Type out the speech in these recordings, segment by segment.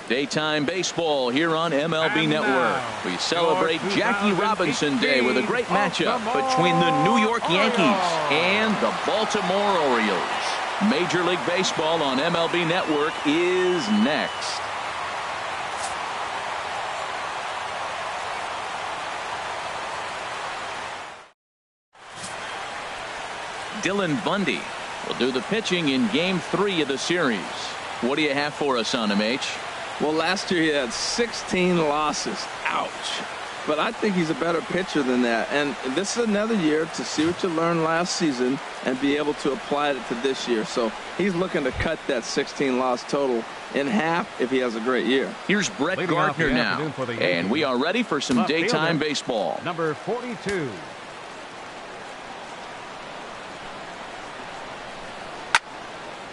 Daytime baseball here on MLB Network. We celebrate Jackie Robinson Day with a great matchup between the New York Yankees and the Baltimore Orioles. Major League Baseball on MLB Network is next. Dylan Bundy will do the pitching in Game 3 of the series. What do you have for us on him, H? Well, last year he had 16 losses. Ouch. But I think he's a better pitcher than that. And this is another year to see what you learned last season and be able to apply it to this year. So he's looking to cut that 16 loss total in half if he has a great year. Here's Brett Gardner now. And we are ready for some daytime baseball. Number 42.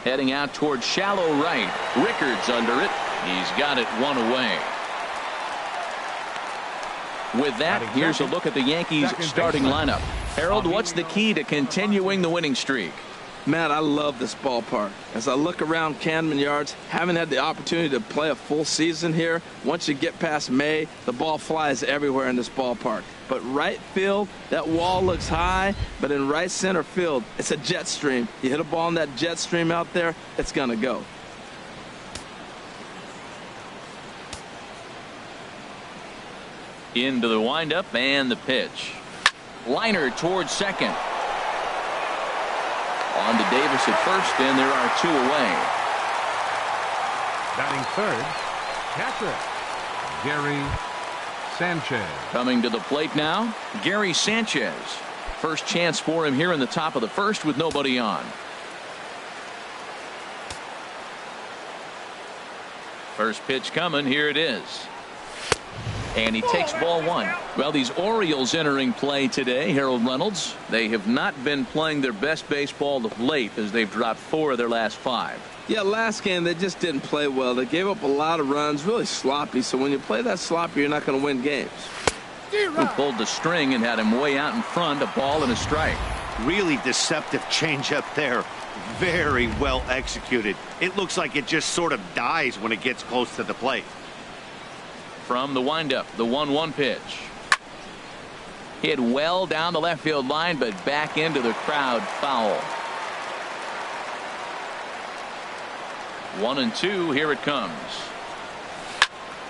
Heading out towards shallow right. Rickards under it. He's got it one away. With that, here's a look at the Yankees starting lineup. Harold, what's the key to continuing the winning streak? Matt, I love this ballpark. As I look around Camden Yards, haven't had the opportunity to play a full season here. Once you get past May, the ball flies everywhere in this ballpark. But right field, that wall looks high, but in right center field, it's a jet stream. You hit a ball in that jet stream out there, it's going to go. Into the windup and the pitch. Liner towards second. On to Davis at first, and there are two away. Batting third, catcher, Gary Sanchez. Coming to the plate now, Gary Sanchez. First chance for him here in the top of the first with nobody on. First pitch coming, here it is. And he takes ball one. Well, these Orioles entering play today, Harold Reynolds, they have not been playing their best baseball of late as they've dropped 4 of their last 5. Yeah, last game they just didn't play well. They gave up a lot of runs, really sloppy. So when you play that sloppy, you're not going to win games. Who pulled the string and had him way out in front, a ball and a strike. Really deceptive changeup there. Very well executed. It looks like it just sort of dies when it gets close to the plate. From the windup, the 1-1 pitch. Hit well down the left field line, but back into the crowd, foul. 1-2, here it comes.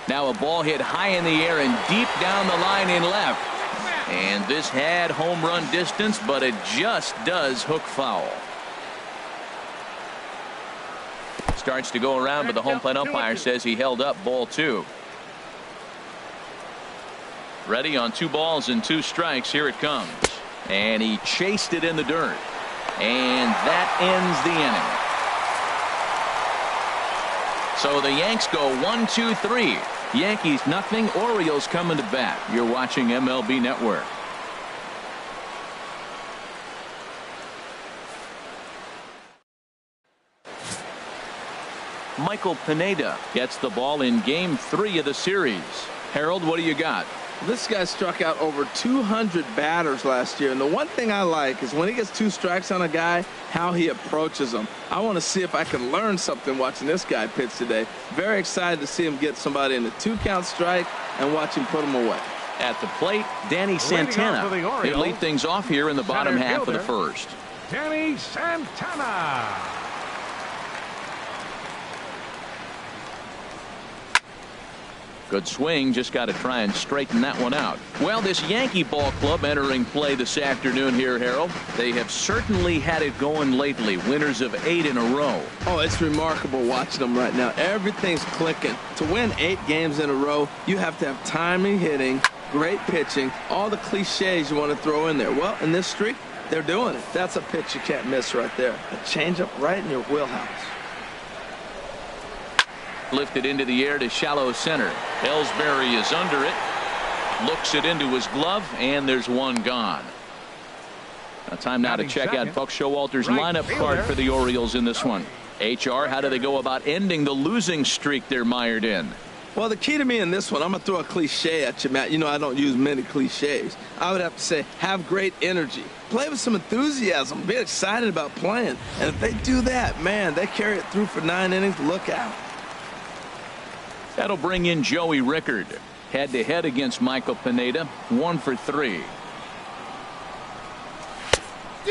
Now a ball hit high in the air and deep down the line in left. And this had home run distance, but it just does hook foul. Starts to go around, but the home plate umpire says he held up ball 2. Ready on 2 balls and 2 strikes. Here it comes. And he chased it in the dirt. And that ends the inning. So the Yanks go 1-2-3. Yankees nothing. Orioles coming to bat. You're watching MLB Network. Michael Pineda gets the ball in Game 3 of the series. Harold, what do you got? This guy struck out over 200 batters last year, and the one thing I like is when he gets 2 strikes on a guy, how he approaches them. I want to see if I can learn something watching this guy pitch today. Very excited to see him get somebody in a 2-count strike and watch him put them away. At the plate, Danny Santana. He'll lead things off here in the bottom half of the first. Danny Santana. Good swing, just got to try and straighten that one out. Well, this Yankee ball club entering play this afternoon here, Harold. They have certainly had it going lately. Winners of 8 in a row. Oh, it's remarkable watching them right now. Everything's clicking. To win 8 games in a row, you have to have timely hitting, great pitching, all the cliches you want to throw in there. Well, in this streak, they're doing it. That's a pitch you can't miss right there. A changeup right in your wheelhouse. Lifted into the air to shallow center. Ellsbury is under it. Looks it into his glove, and there's one gone. Time now to check out Buck Showalter's lineup card for the Orioles in this one. HR, how do they go about ending the losing streak they're mired in? Well, the key to me in this one, I'm going to throw a cliche at you, Matt. You know I don't use many cliches. I would have to say have great energy. Play with some enthusiasm. Be excited about playing. And if they do that, man, they carry it through for 9 innings. Look out. That'll bring in Joey Rickard. Head-to-head against Michael Pineda. 1 for 3.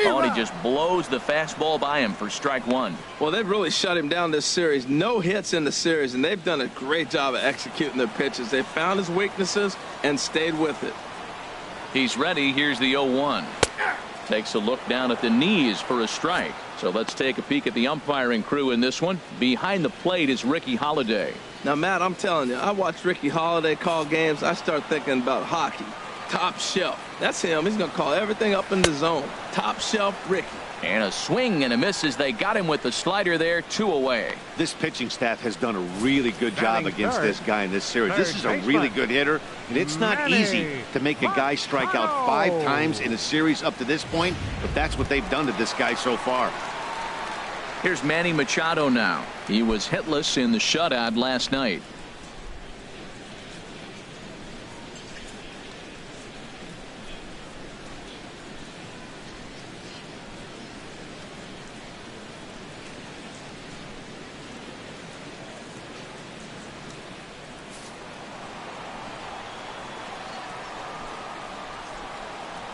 Oh, and he just blows the fastball by him for strike 1. Well, they've really shut him down this series. No hits in the series, and they've done a great job of executing their pitches. They found his weaknesses and stayed with it. He's ready. Here's the 0-1. Takes a look down at the knees for a strike. So let's take a peek at the umpiring crew in this one. Behind the plate is Ricky Holiday. Now, Matt, I'm telling you, I watch Ricky Holiday call games. I start thinking about hockey. Top shelf. That's him. He's going to call everything up in the zone. Top shelf Ricky. And a swing and a miss as they got him with the slider there. 2 away. This pitching staff has done a really good job against this guy in this series. This is a Third really baseman. good hitter, and it's not easy to make a guy strike out 5 times in a series up to this point, but that's what they've done to this guy so far. Here's Manny Machado now. He was hitless in the shutout last night.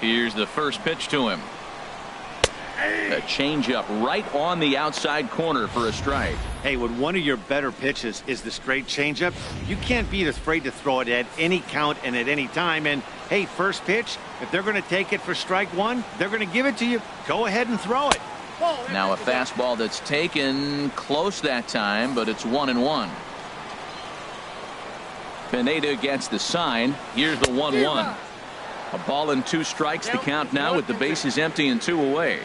Here's the first pitch to him. A changeup right on the outside corner for a strike. Hey, when one of your better pitches is the straight changeup, you can't be afraid to throw it at any count and at any time. And hey, first pitch, if they're going to take it for strike 1, they're going to give it to you. Go ahead and throw it. Now a fastball that's taken close that time, but it's 1-1. Pineda gets the sign. Here's the 1-1. A ball and 2 strikes to count now with the bases empty and 2 away.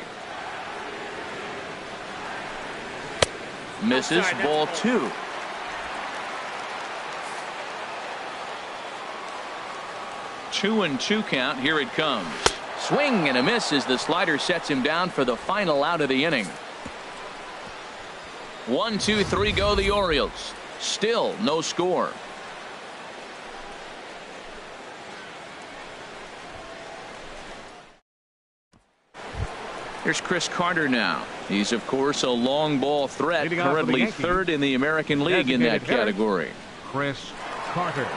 Misses. Ball 2. Two and 2 count. Here it comes. Swing and a miss as the slider sets him down for the final out of the inning. 1, 2, 3 go the Orioles. Still no score. Here's Chris Carter now. He's, of course, a long ball threat, Leading off for the currently Yankees, 3rd in the American League in that designated hitter, category. Chris Carter.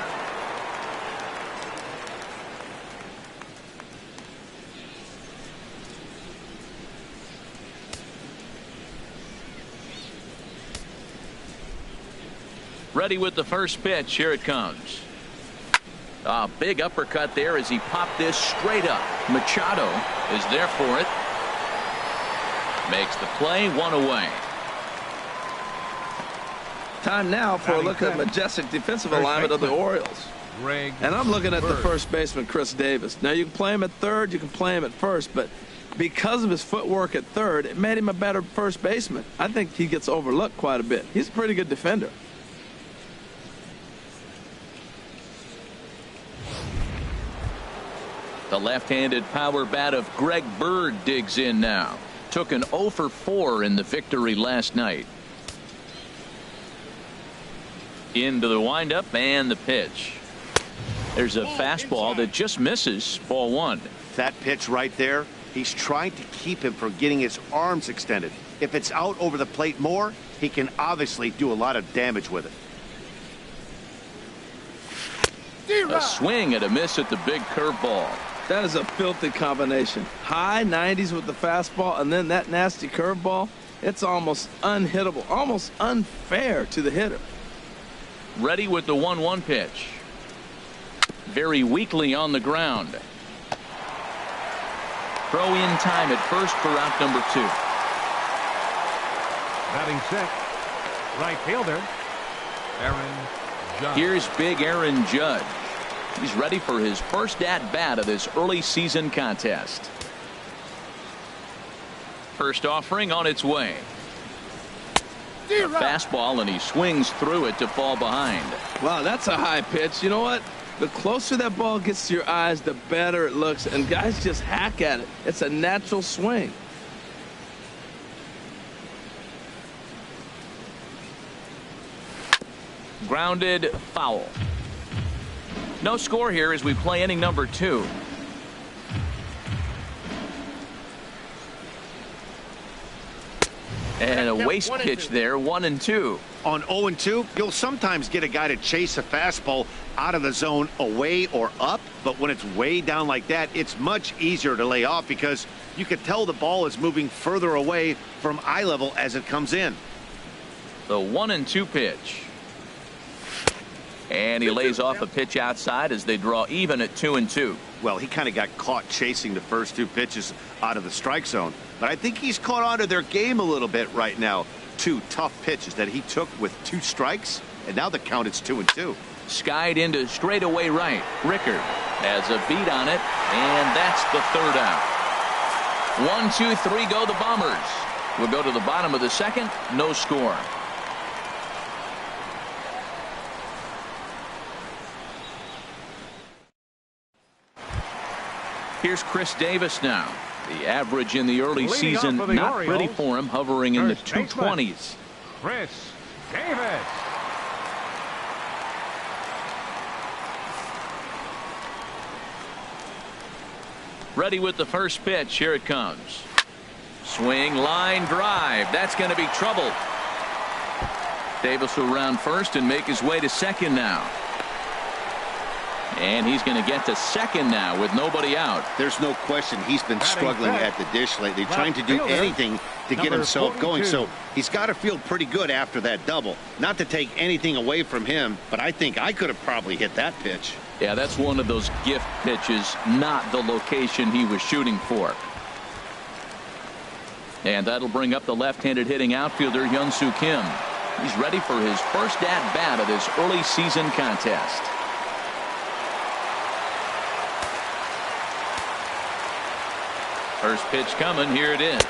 Ready with the first pitch. Here it comes. A big uppercut there as he popped this straight up. Machado is there for it. Makes the play. 1 away. Time now for a look at the majestic defensive First alignment of the baseman. Orioles. Greg And I'm looking at the Bird. first baseman, Chris Davis. Now, you can play him at third, you can play him at first, but because of his footwork at third, it made him a better first baseman. I think he gets overlooked quite a bit. He's a pretty good defender. The left-handed power bat of Greg Bird digs in now. Took an 0 for 4 in the victory last night. Into the windup and the pitch. There's a fastball that just misses. Ball 1. That pitch right there, he's trying to keep him from getting his arms extended. If it's out over the plate more, he can obviously do a lot of damage with it. A swing and a miss at the big curveball. That is a filthy combination. High 90s with the fastball and then that nasty curveball. It's almost unhittable, almost unfair to the hitter. Ready with the 1-1 pitch. Very weakly on the ground. Throw in time at first for out number 2. Batting sixth, right fielder, Aaron Judge. Here's big Aaron Judge. He's ready for his first at-bat of this early season contest. First offering on its way. A fastball, and he swings through it to fall behind. Wow, that's a high pitch. You know what? The closer that ball gets to your eyes, the better it looks, and guys just hack at it. It's a natural swing. Grounded, foul. No score here as we play inning number 2. And a waste pitch there, 1-2. On 0-2, you'll sometimes get a guy to chase a fastball out of the zone away or up, but when it's way down like that, it's much easier to lay off because you can tell the ball is moving further away from eye level as it comes in. The 1-2 pitch. And he lays off a pitch outside as they draw even at 2-2. Well, he kind of got caught chasing the first 2 pitches out of the strike zone, but I think he's caught on to their game a little bit right now. 2 tough pitches that he took with 2 strikes, and now the count is 2-2. Skied into straightaway right. Rickard has a beat on it, and that's the 3rd out. 1, 2, 3 go the Bombers. We'll go to the bottom of the 2nd. No score. Here's Chris Davis now. The average in the early season, not pretty for him, hovering in the 220s. Chris Davis. Ready with the first pitch. Here it comes. Swing, line, drive. That's going to be trouble. Davis will round first and make his way to second now. And he's going to get to second now with nobody out. There's no question he's been struggling at the dish lately, trying to do anything to get himself going. So he's got to feel pretty good after that double. Not to take anything away from him, but I think I could have probably hit that pitch. Yeah, that's one of those gift pitches, not the location he was shooting for. And that'll bring up the left-handed hitting outfielder Hyun-Soo Kim. He's ready for his first at-bat of this early season contest. First pitch coming. Here it is.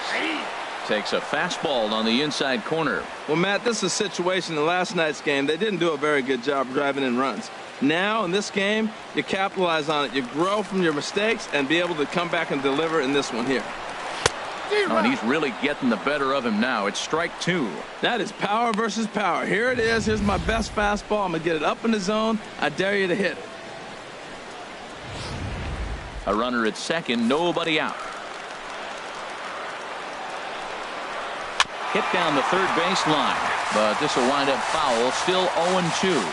Takes a fastball on the inside corner. Well, Matt, this is a situation in last night's game. They didn't do a very good job driving in runs. Now, in this game, you capitalize on it. You grow from your mistakes and be able to come back and deliver in this one here. Oh, and he's really getting the better of him now. It's strike 2. That is power versus power. Here it is. Here's my best fastball. I'm going to get it up in the zone. I dare you to hit it. A runner at second. Nobody out. Hit down the third baseline, but this will wind up foul. Still 0-2.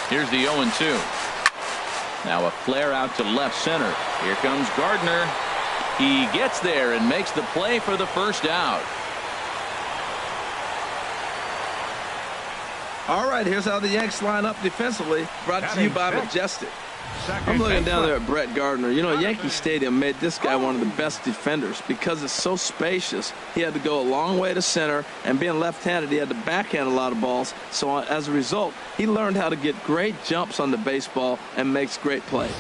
Here's the 0-2. Now a flare out to left center. Here comes Gardner. He gets there and makes the play for the first out. All right, here's how the Yanks line up defensively. Brought to you by Majestic. I'm looking down there at Brett Gardner. You know, Yankee Stadium made this guy one of the best defenders because it's so spacious. He had to go a long way to center, and being left-handed, he had to backhand a lot of balls. So as a result, he learned how to get great jumps on the baseball and makes great plays.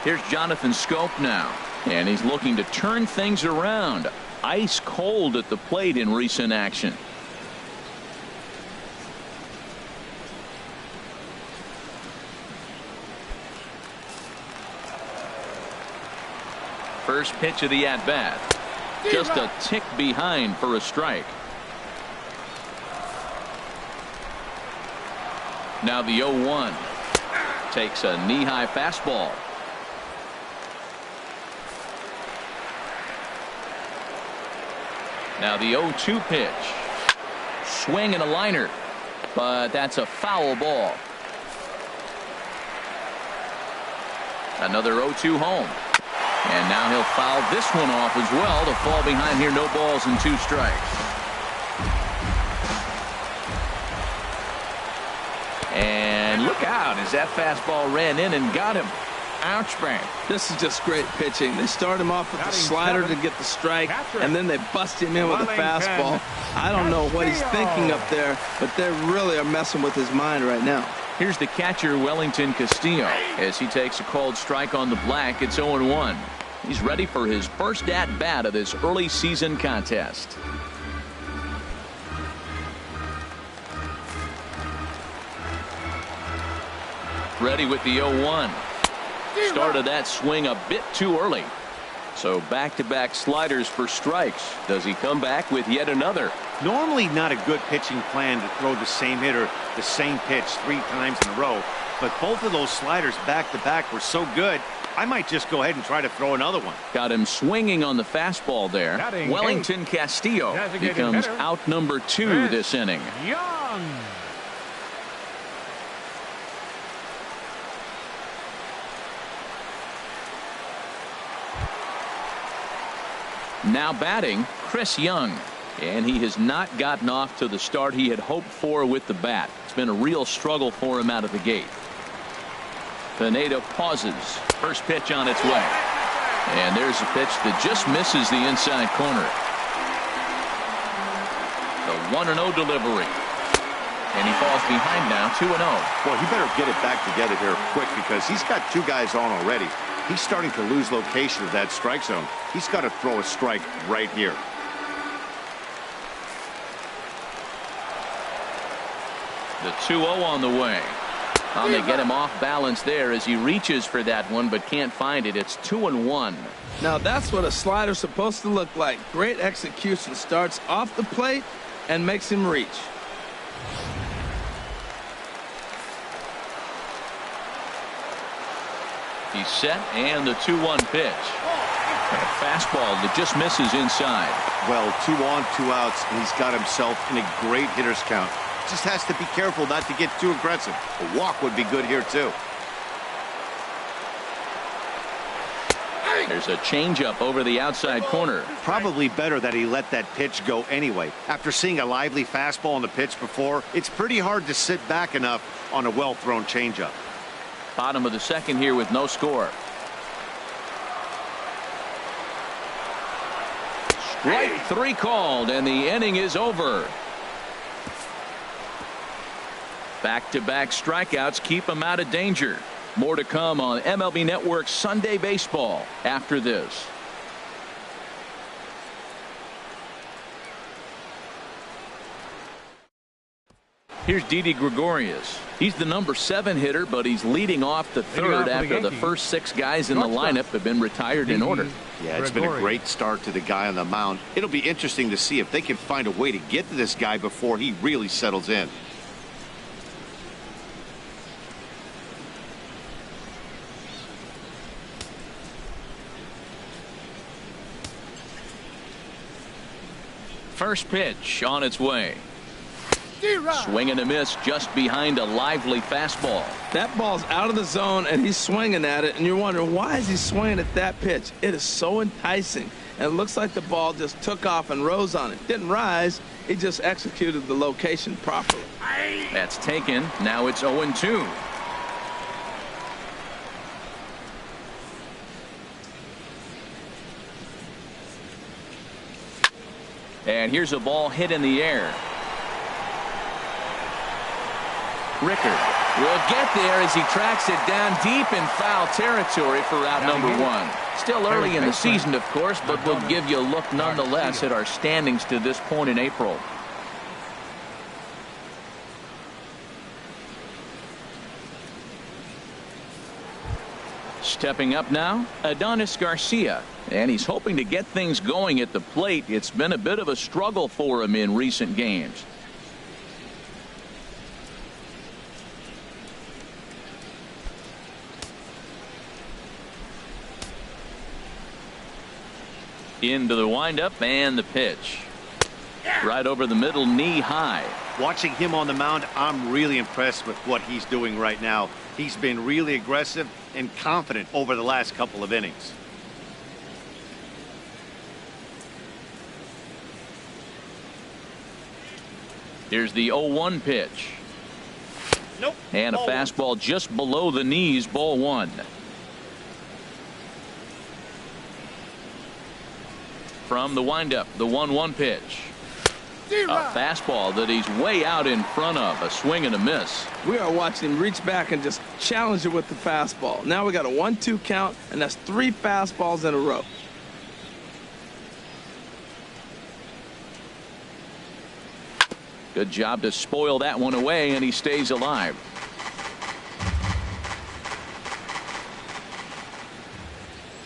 Here's Jonathan Scope now, and he's looking to turn things around. Ice cold at the plate in recent action. First pitch of the at-bat. Just a tick behind for a strike. Now the 0-1. Takes a knee-high fastball. Now the 0-2 pitch. Swing and a liner. But that's a foul ball. Another 0-2 home. And now he'll foul this one off as well to fall behind here. No balls and 2 strikes. And look out as that fastball ran in and got him. Ouch, bang. This is just great pitching. They start him off with the slider to get the strike, and then they bust him in with a fastball. I don't know what he's thinking up there, but they really are messing with his mind right now. Here's the catcher, Wellington Castillo, as he takes a called strike on the black. It's 0-1. He's ready for his first at-bat of this early season contest. Ready with the 0-1. Started that swing a bit too early. So back-to-back sliders for strikes. Does he come back with yet another? Normally not a good pitching plan to throw the same hitter the same pitch 3 times in a row, but both of those sliders back-to-back were so good I might just go ahead and try to throw another one. Got him swinging on the fastball there. Batting Wellington Castillo becomes out number 2 this inning. Young. Now batting, Chris Young. And he has not gotten off to the start he had hoped for with the bat. It's been a real struggle for him out of the gate. Pineda pauses. First pitch on its way. And there's a pitch that just misses the inside corner. The 1-0 delivery. And he falls behind now, 2-0. Well, he better get it back together here quick because he's got 2 guys on already. He's starting to lose location of that strike zone. He's got to throw a strike right here. The 2-0 on the way. They get him off balance there as he reaches for that one but can't find it. It's 2-1. Now that's what a slider's supposed to look like. Great execution. Starts off the plate and makes him reach. He's set, and the 2-1 pitch. A fastball that just misses inside. Well, 2 on, 2 outs, and he's got himself in a great hitter's count. Just has to be careful not to get too aggressive. A walk would be good here, too. There's a changeup over the outside corner. Probably better that he let that pitch go anyway. After seeing a lively fastball on the pitch before, it's pretty hard to sit back enough on a well-thrown changeup. Bottom of the second here with no score. Strike 3 called, and the inning is over. Back-to-back strikeouts keep him out of danger. More to come on MLB Network's Sunday Baseball after this. Here's Didi Gregorius. He's the number 7 hitter, but he's leading off the third after the first 6 guys in the lineup have been retired in order. Yeah, it's been a great start to the guy on the mound. It'll be interesting to see if they can find a way to get to this guy before he really settles in. First pitch on its way. Swing and a miss just behind a lively fastball. That ball's out of the zone and he's swinging at it, and you're wondering why is he swinging at that pitch. It is so enticing, and it looks like the ball just took off and rose on it. Didn't rise, he just executed the location properly. That's taken. Now it's 0-2. And here's a ball hit in the air. Rickard will get there as he tracks it down deep in foul territory for out number 1. Still early in the season, of course, but we'll give you a look nonetheless at our standings to this point in April. Stepping up now, Adonis Garcia, and he's hoping to get things going at the plate. It's been a bit of a struggle for him in recent games. Into the windup and the pitch. Right over the middle, knee high. Watching him on the mound, I'm really impressed with what he's doing right now. He's been really aggressive and confident over the last couple of innings. Here's the 0-1 pitch. Nope. And a fastball just below the knees, ball 1. From the windup, the 1-1 pitch. A fastball that he's way out in front of. A swing and a miss. We are watching him reach back and just challenge it with the fastball. Now we got a 1-2 count, and that's 3 fastballs in a row. Good job to spoil that one away, and he stays alive.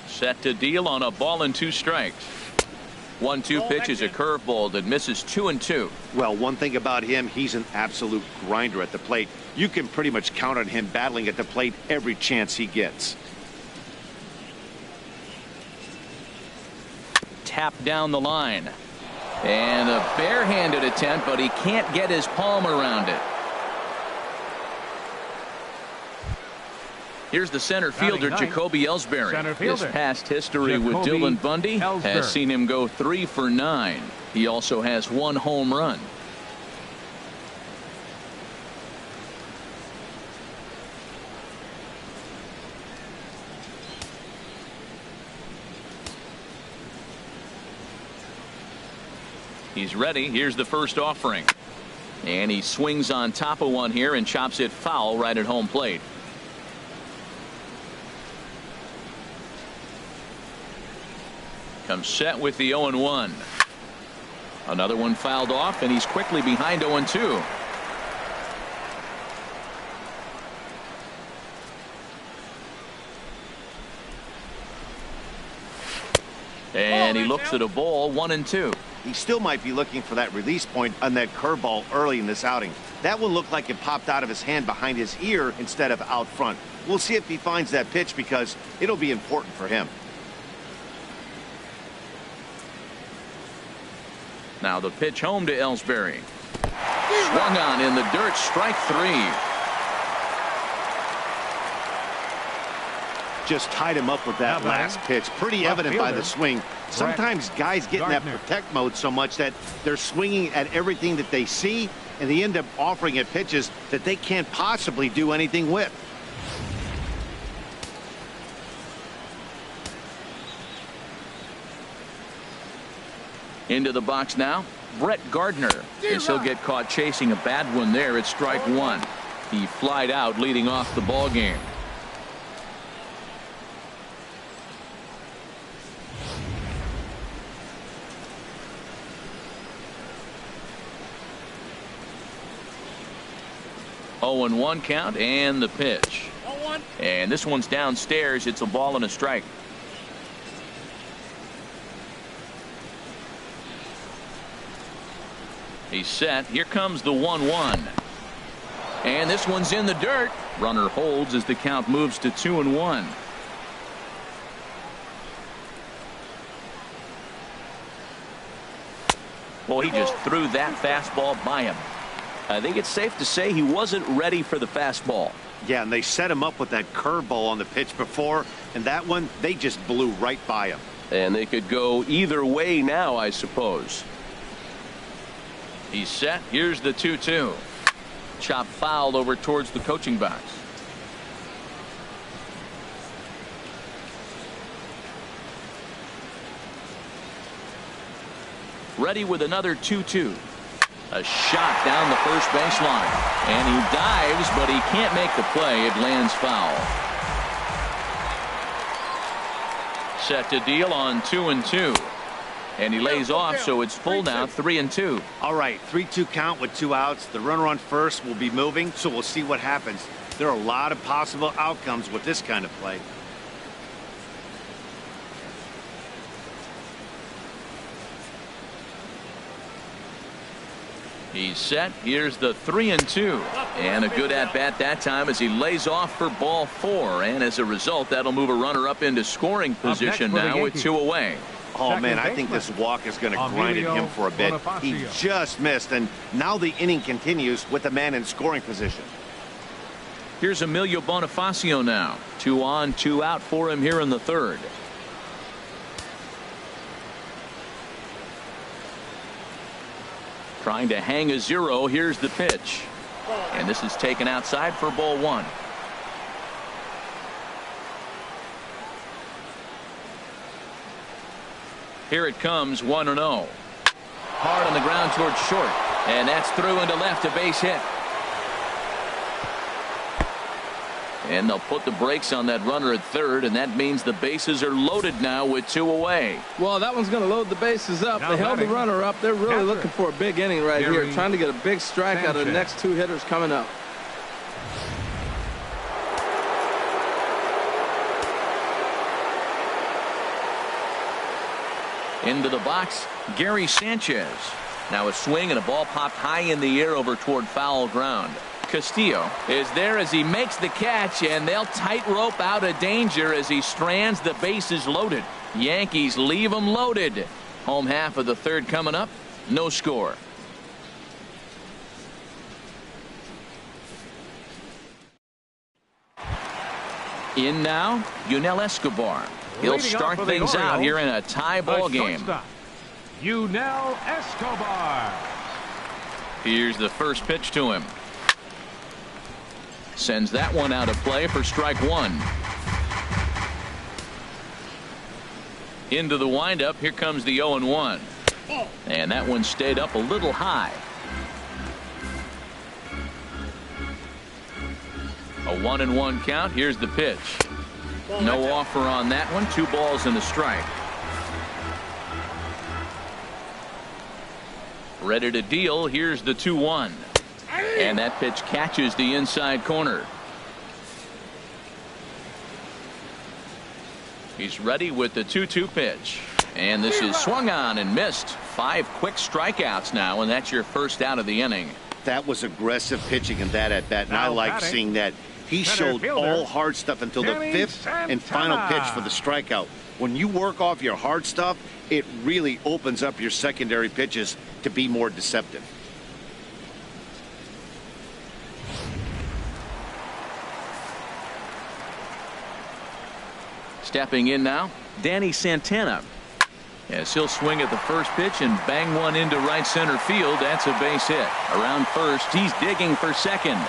Set to deal on a ball and 2 strikes. 1-2 pitch is a curveball that misses 2-2. Well, one thing about him, he's an absolute grinder at the plate. You can pretty much count on him battling at the plate every chance he gets. tapped down the line. And a barehanded attempt, but he can't get his palm around it. Here's the center fielder, Jacoby Ellsbury. His past history with Dylan Bundy has seen him go 3 for 9. He also has 1 home run. He's ready. Here's the first offering. And he swings on top of one here and chops it foul right at home plate. Comes set with the 0-1. Another one fouled off, and he's quickly behind 0-2. And he looks at a ball, 1-2. He still might be looking for that release point on that curveball early in this outing. That one looked like it popped out of his hand behind his ear instead of out front. We'll see if he finds that pitch because it'll be important for him. Now the pitch home to Ellsbury. Swung on in the dirt, strike 3. Just tied him up with that last pitch. Pretty evident by the swing. Sometimes guys get in that protect mode so much that they're swinging at everything that they see, and they end up offering at pitches that they can't possibly do anything with. Into the box now, Brett Gardner. Guess he'll get caught chasing a bad one there. It's strike 1. He flied out leading off the ball game. Oh, and 1 count, and the pitch. And this one's downstairs. It's a ball and a strike. He's set. Here comes the 1-1. And this one's in the dirt. Runner holds as the count moves to 2-1. Well, he just threw that fastball by him. I think it's safe to say he wasn't ready for the fastball. Yeah, and they set him up with that curveball on the pitch before, and that one, they just blew right by him. And they could go either way now, I suppose. He's set. Here's the 2-2. Chop fouled over towards the coaching box. Ready with another 2-2. A shot down the first baseline. And he dives, but he can't make the play. It lands foul. Set to deal on 2-2. And he lays off, so it's full now, 3-2. All right, 3-2 count with 2 outs. The runner on first will be moving, so we'll see what happens. There are a lot of possible outcomes with this kind of play. He's set. Here's the 3-2. And a good at-bat that time as he lays off for ball 4. And as a result, that'll move a runner up into scoring position now with 2 away. Oh, man, I think this walk is going to grind at him for a bit. He just missed, and now the inning continues with the man in scoring position. Here's Emilio Bonifacio now. 2 on, 2 out for him here in the 3rd. Trying to hang a 0. Here's the pitch. And this is taken outside for ball 1. Here it comes, 1-0. Hard on the ground towards short. And that's through into left, a base hit. And they'll put the brakes on that runner at 3rd, and that means the bases are loaded now with 2 away. Well, that one's going to load the bases up. They held the runner up. They're really looking for a big inning right here, trying to get a big strike out of the next 2 hitters coming up. Into the box, Gary Sanchez. Now a swing and a ball popped high in the air over toward foul ground. Castillo is there as he makes the catch, and they'll tightrope out of danger as he strands. The bases loaded. Yankees leave him loaded. Home half of the third coming up. No score. In now, Yunel Escobar. He'll start things out here in a tie ball game. Yunel Escobar. Here's the first pitch to him. Sends that one out of play for strike one. Into the windup. Here comes the 0-1. And that one stayed up a little high. A 1-1 count. Here's the pitch. No offer on that one. 2 balls and a strike. Ready to deal. Here's the 2-1. And that pitch catches the inside corner. He's ready with the 2-2 pitch. And this is swung on and missed. 5 quick strikeouts now, and that's your first out of the inning. That was aggressive pitching in that at bat, and I like seeing that. He showed all hard stuff until the 5th and final pitch for the strikeout. When you work off your hard stuff, it really opens up your secondary pitches to be more deceptive. Stepping in now, Danny Santana. As he'll swing at the first pitch and bang one into right center field. That's a base hit. Around first, he's digging for second.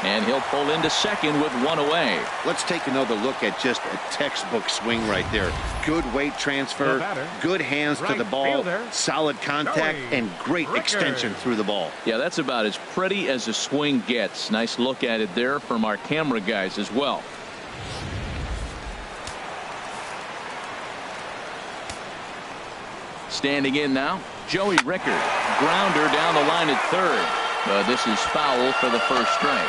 And he'll pull into second with one away. Let's take another look at just a textbook swing right there. Good weight transfer, good hands to the ball, solid contact, and great extension through the ball. Yeah, that's about as pretty as a swing gets. Nice look at it there from our camera guys as well. Standing in now, Joey Rickard. Grounder down the line at third. But this is foul for the first strike.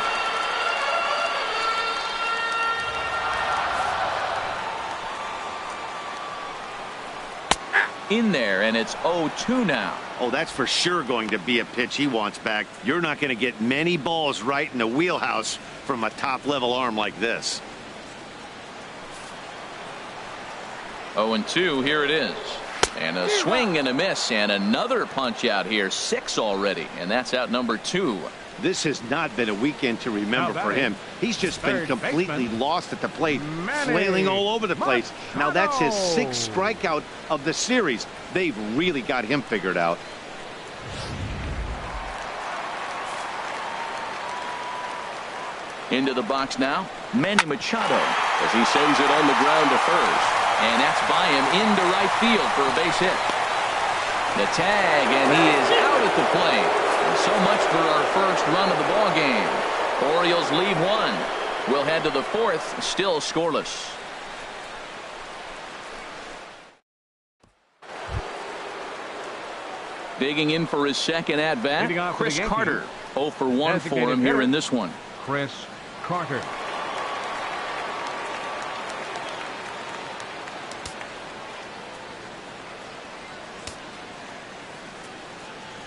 In there, and it's 0-2 now. Oh, that's for sure going to be a pitch he wants back. You're not going to get many balls right in the wheelhouse from a top-level arm like this. 0-2, here it is. And a swing and a miss, and another punch out here. 6 already, and that's out number 2. This has not been a weekend to remember for him. He's just been completely lost at the plate, flailing all over the place. Now that's his 6th strikeout of the series. They've really got him figured out. Into the box now, Manny Machado, as he sends it on the ground to first. And that's by him into right field for a base hit. The tag, and he is out at the plate. And so much for our first run of the ball game. Orioles lead 1. We'll head to the 4th, still scoreless. Digging in for his second at bat, Chris Carter. 0 for 1 for him here in this one. Chris Carter.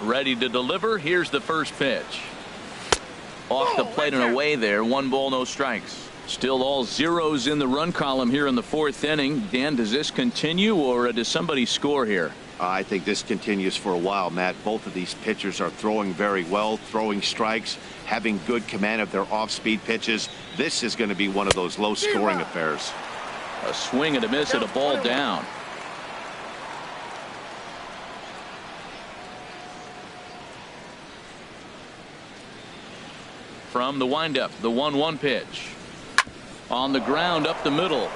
Ready to deliver. Here's the first pitch. Off the plate and away there. 1 ball, no strikes. Still all zeros in the run column here in the 4th inning. Dan, does this continue, or does somebody score here? I think this continues for a while, Matt. Both of these pitchers are throwing very well, throwing strikes, having good command of their off-speed pitches. This is going to be one of those low-scoring affairs. A swing and a miss at a ball down. From the windup, the 1-1 pitch. On the ground up the middle.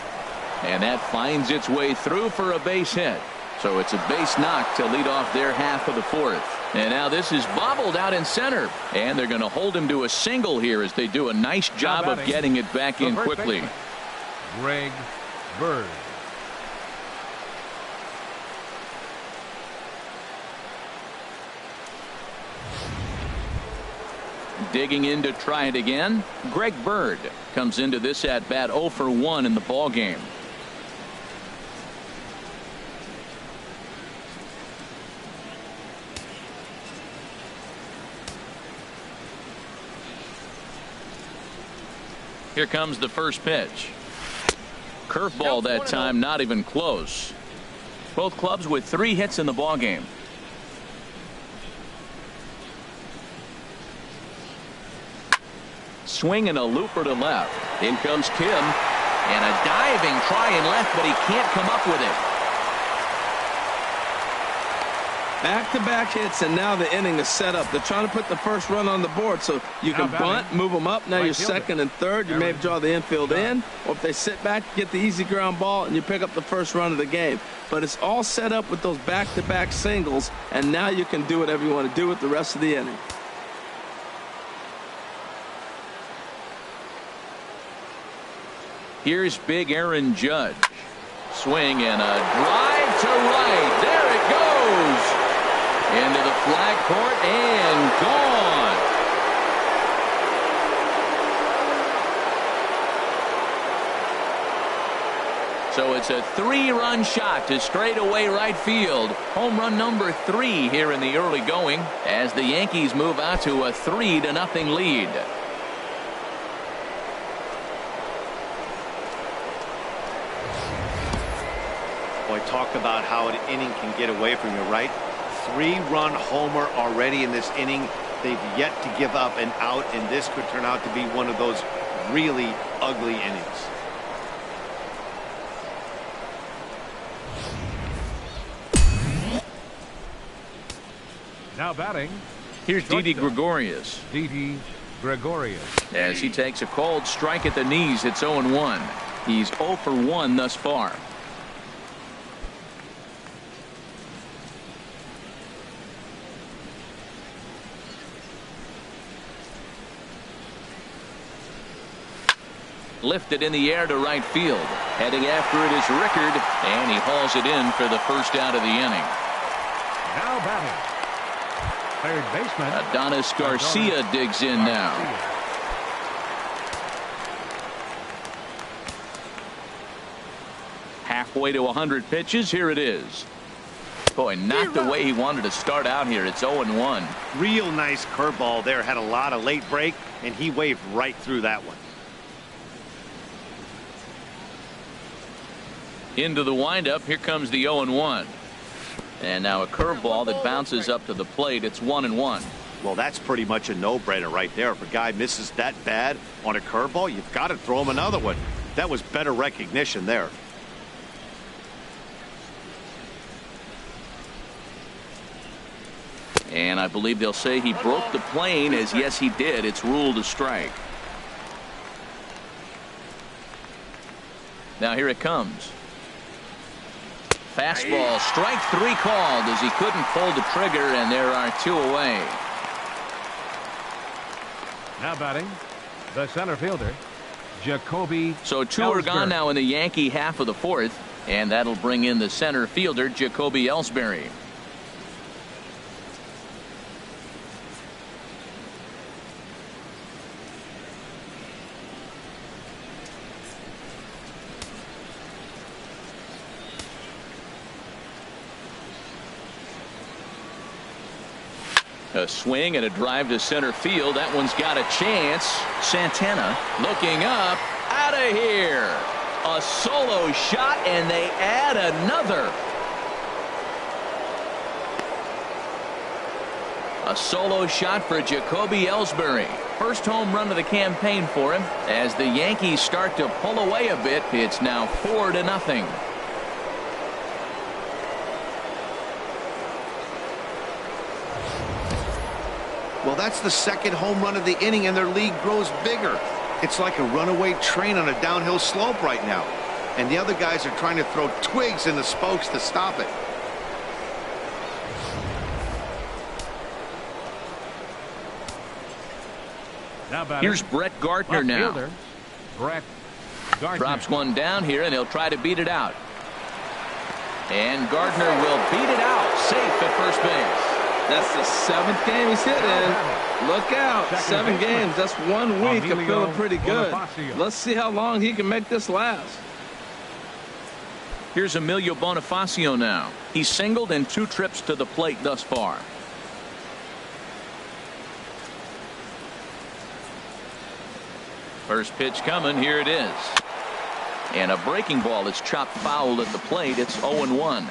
And that finds its way through for a base hit. So it's a base knock to lead off their half of the 4th. And now this is bobbled out in center. And they're going to hold him to a single here as they do a nice job of getting it back in quickly. Greg Bird. Digging in to try it again. Greg Bird comes into this at bat 0 for 1 in the ball game. Here comes the first pitch. Curveball that time, not even close. Both clubs with 3 hits in the ballgame. Swing and a looper to left. In comes Kim. And a diving try in left, but he can't come up with it. Back-to-back hits, and now the inning is set up. They're trying to put the first run on the board, so you can bunt, move them up. Now you're second and third. You may draw the infield in, or if they sit back, get the easy ground ball, and you pick up the first run of the game. But it's all set up with those back-to-back singles, and now you can do whatever you want to do with the rest of the inning. Here's big Aaron Judge. Swing and a drive to right. There it goes. Into the flag court and gone. So it's a 3-run shot to straightaway right field. Home run number 3 here in the early going as the Yankees move out to a 3-0 lead. Boy, talk about how an inning can get away from you, right? 3-run homer already in this inning. They've yet to give up an out, and this could turn out to be one of those really ugly innings. Now batting. Here's Didi Gregorius. Didi Gregorius. As he takes a cold strike at the knees, it's 0-1. He's 0 for 1 thus far. Lifted in the air to right field. Heading after it is Rickard, and he hauls it in for the first out of the inning. Now batting. Third baseman. Adonis Garcia digs in now. Halfway to 100 pitches. Here it is. Boy, not the way he wanted to start out here. It's 0-1. Real nice curveball there. Had a lot of late break, and he waved right through that one. Into the windup. Here comes the 0-1. And now a curveball that bounces up to the plate. It's 1-1. Well, that's pretty much a no-brainer right there. If a guy misses that bad on a curveball, you've got to throw him another one. That was better recognition there. And I believe they'll say he broke the plane, as yes, he did. It's ruled a strike. Now here it comes. Fastball, strike 3 called as he couldn't pull the trigger, and there are 2 away. Now batting, the center fielder, Jacoby. So 2 are gone now in the Yankee half of the 4th, and that'll bring in the center fielder, Jacoby Ellsbury. A swing and a drive to center field. That one's got a chance. Santana looking up. Out of here. A solo shot, and they add another. A solo shot for Jacoby Ellsbury. First home run of the campaign for him. As the Yankees start to pull away a bit, it's now 4-0. Well, that's the second home run of the inning, and their lead grows bigger. It's like a runaway train on a downhill slope right now. And the other guys are trying to throw twigs in the spokes to stop it. Here's Brett Gardner now. Fielder, Brett Gardner. Drops one down here, and he'll try to beat it out. And Gardner will beat it out. Safe at first base. That's the 7th game he's hit in. Look out. 7 games. That's 1 week of feeling pretty good. Let's see how long he can make this last. Here's Emilio Bonifacio now. He's singled in 2 trips to the plate thus far. First pitch coming. Here it is. And a breaking ball is chopped foul at the plate. It's 0-1.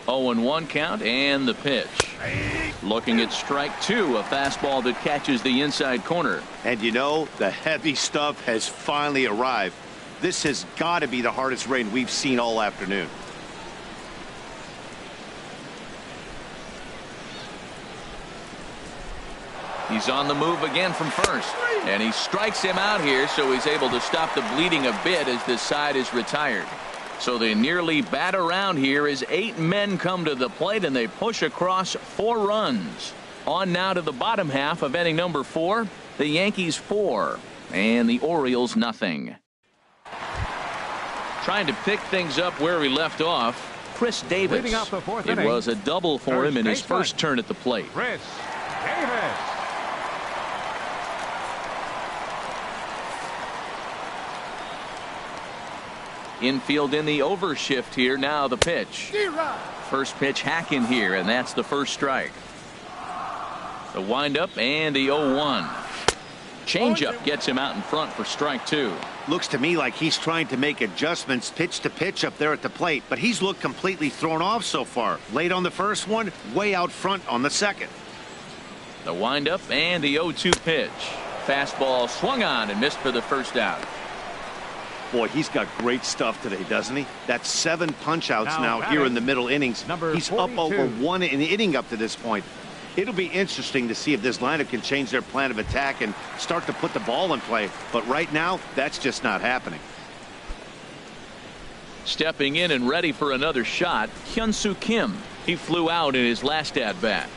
0-1 count and the pitch. Looking at strike two, a fastball that catches the inside corner. And you know, the heavy stuff has finally arrived. This has got to be the hardest rain we've seen all afternoon. He's on the move again from first, and he strikes him out here, so he's able to stop the bleeding a bit as this side is retired. So they nearly bat around here as 8 men come to the plate, and they push across 4 runs. On now to the bottom half of inning number 4. The Yankees 4 and the Orioles nothing. Trying to pick things up where we left off, Chris Davis. Leading off the fourth It inning, was a double for him in his first turn at the plate. Chris Davis. Infield in the overshift here. Now the pitch. First pitch hack in here, and that's the first strike. The windup and the 0-1. Changeup gets him out in front for strike 2. Looks to me like he's trying to make adjustments pitch to pitch up there at the plate, but he's looked completely thrown off so far. Late on the first one, way out front on the second. The windup and the 0-2 pitch. Fastball swung on and missed for the first out. Boy, he's got great stuff today, doesn't he? That's 7 punch outs now here in the middle innings. He's up over 1 inning up to this point. It'll be interesting to see if this lineup can change their plan of attack and start to put the ball in play. But right now, that's just not happening. Stepping in and ready for another shot, Hyun-Soo Kim. He flew out in his last at-bat.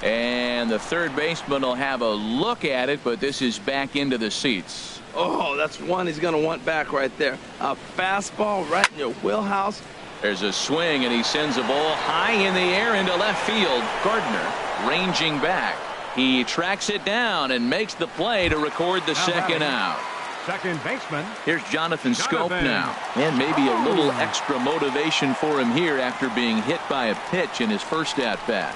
And the third baseman will have a look at it, but this is back into the seats. Oh, that's one he's going to want back right there. A fastball right in your wheelhouse. There's a swing, and he sends a ball high in the air into left field. Gardner ranging back. He tracks it down and makes the play to record the second out. Second baseman. Here's Jonathan Schoop now. And maybe a little extra motivation for him here after being hit by a pitch in his first at-bat.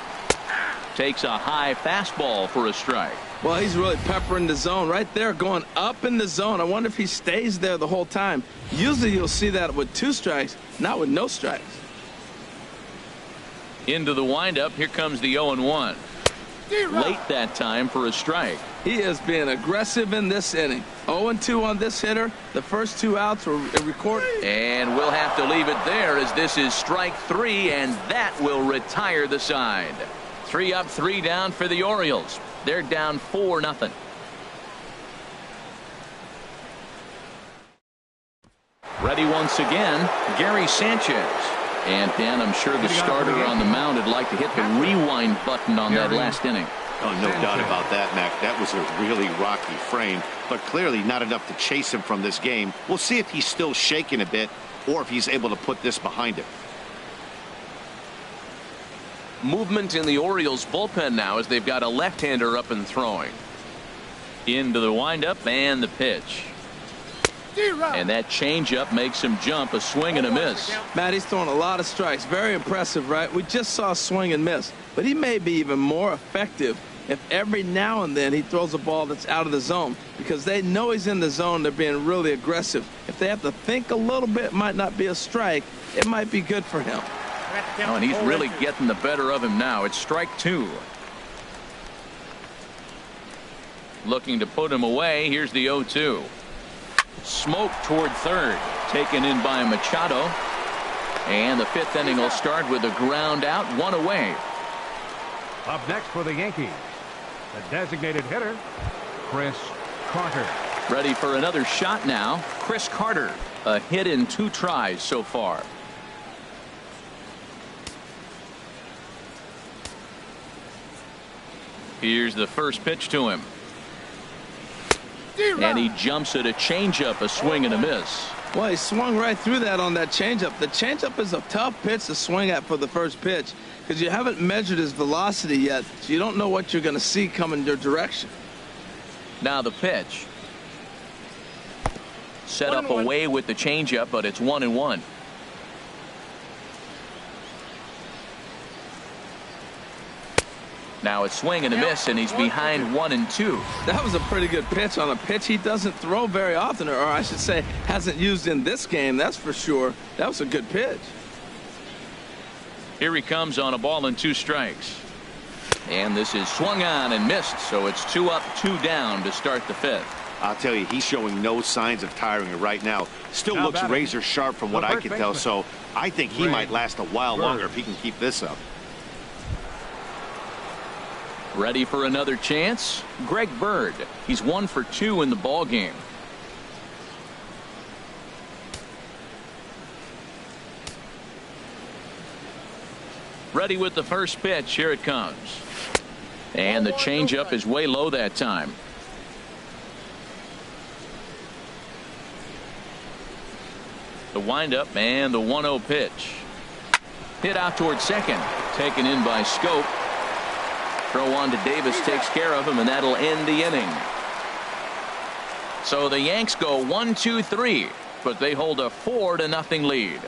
Takes a high fastball for a strike. Well, he's really peppering the zone right there, going up in the zone. I wonder if he stays there the whole time. Usually you'll see that with 2 strikes, not with no strikes. Into the windup. Here comes the 0-1. Late that time for a strike. He is being aggressive in this inning. 0-2 on this hitter. The first 2 outs were recorded. And we'll have to leave it there as this is strike 3, and that will retire the side. 3 up, 3 down for the Orioles. They're down 4-0. Ready once again, Gary Sanchez. And Dan, I'm sure the starter on the mound would like to hit the rewind button on that last inning. Oh, no doubt about that, Mac. That was a really rocky frame, but clearly not enough to chase him from this game. We'll see if he's still shaking a bit or if he's able to put this behind him. Movement in the Orioles bullpen now as they've got a left-hander up and throwing. Into the windup and the pitch. And that changeup makes him jump. A swing and a miss. Matt, he's throwing a lot of strikes. Very impressive, right? We just saw a swing and miss. But he may be even more effective if every now and then he throws a ball that's out of the zone. Because they know he's in the zone. They're being really aggressive. If they have to think a little bit, it might not be a strike. It might be good for him. Oh, and he's really getting the better of him now. It's strike 2. Looking to put him away. Here's the 0-2. Smoke toward third. Taken in by Machado. And the 5th inning will start with a ground out, 1 away. Up next for the Yankees, the designated hitter, Chris Carter. Ready for another shot now. Chris Carter. A hit in 2 tries so far. Here's the first pitch to him. And he jumps at a changeup, a swing and a miss. Well, he swung right through that on that changeup. The changeup is a tough pitch to swing at for the first pitch because you haven't measured his velocity yet, so you don't know what you're going to see coming your direction. Now the pitch. Set up away with the changeup, but it's 1-1. Now a swing and a miss, and he's behind 1-2. That was a pretty good pitch on a pitch he doesn't throw very often, or I should say hasn't used in this game, that's for sure. That was a good pitch. Here he comes on a ball and 2 strikes. And this is swung on and missed, so it's 2 up, 2 down to start the 5th. I'll tell you, he's showing no signs of tiring right now. Still looks razor sharp from what I can tell, so I think he might last a while longer if he can keep this up. Ready for another chance? Greg Bird. He's 1 for 2 in the ball game. Ready with the first pitch. Here it comes. And the changeup is way low that time. The windup and the 1-0 pitch. Hit out towards second. Taken in by Scope. Throw on to Davis takes care of him, and that'll end the inning. So the Yanks go 1-2-3, but they hold a 4-0 lead.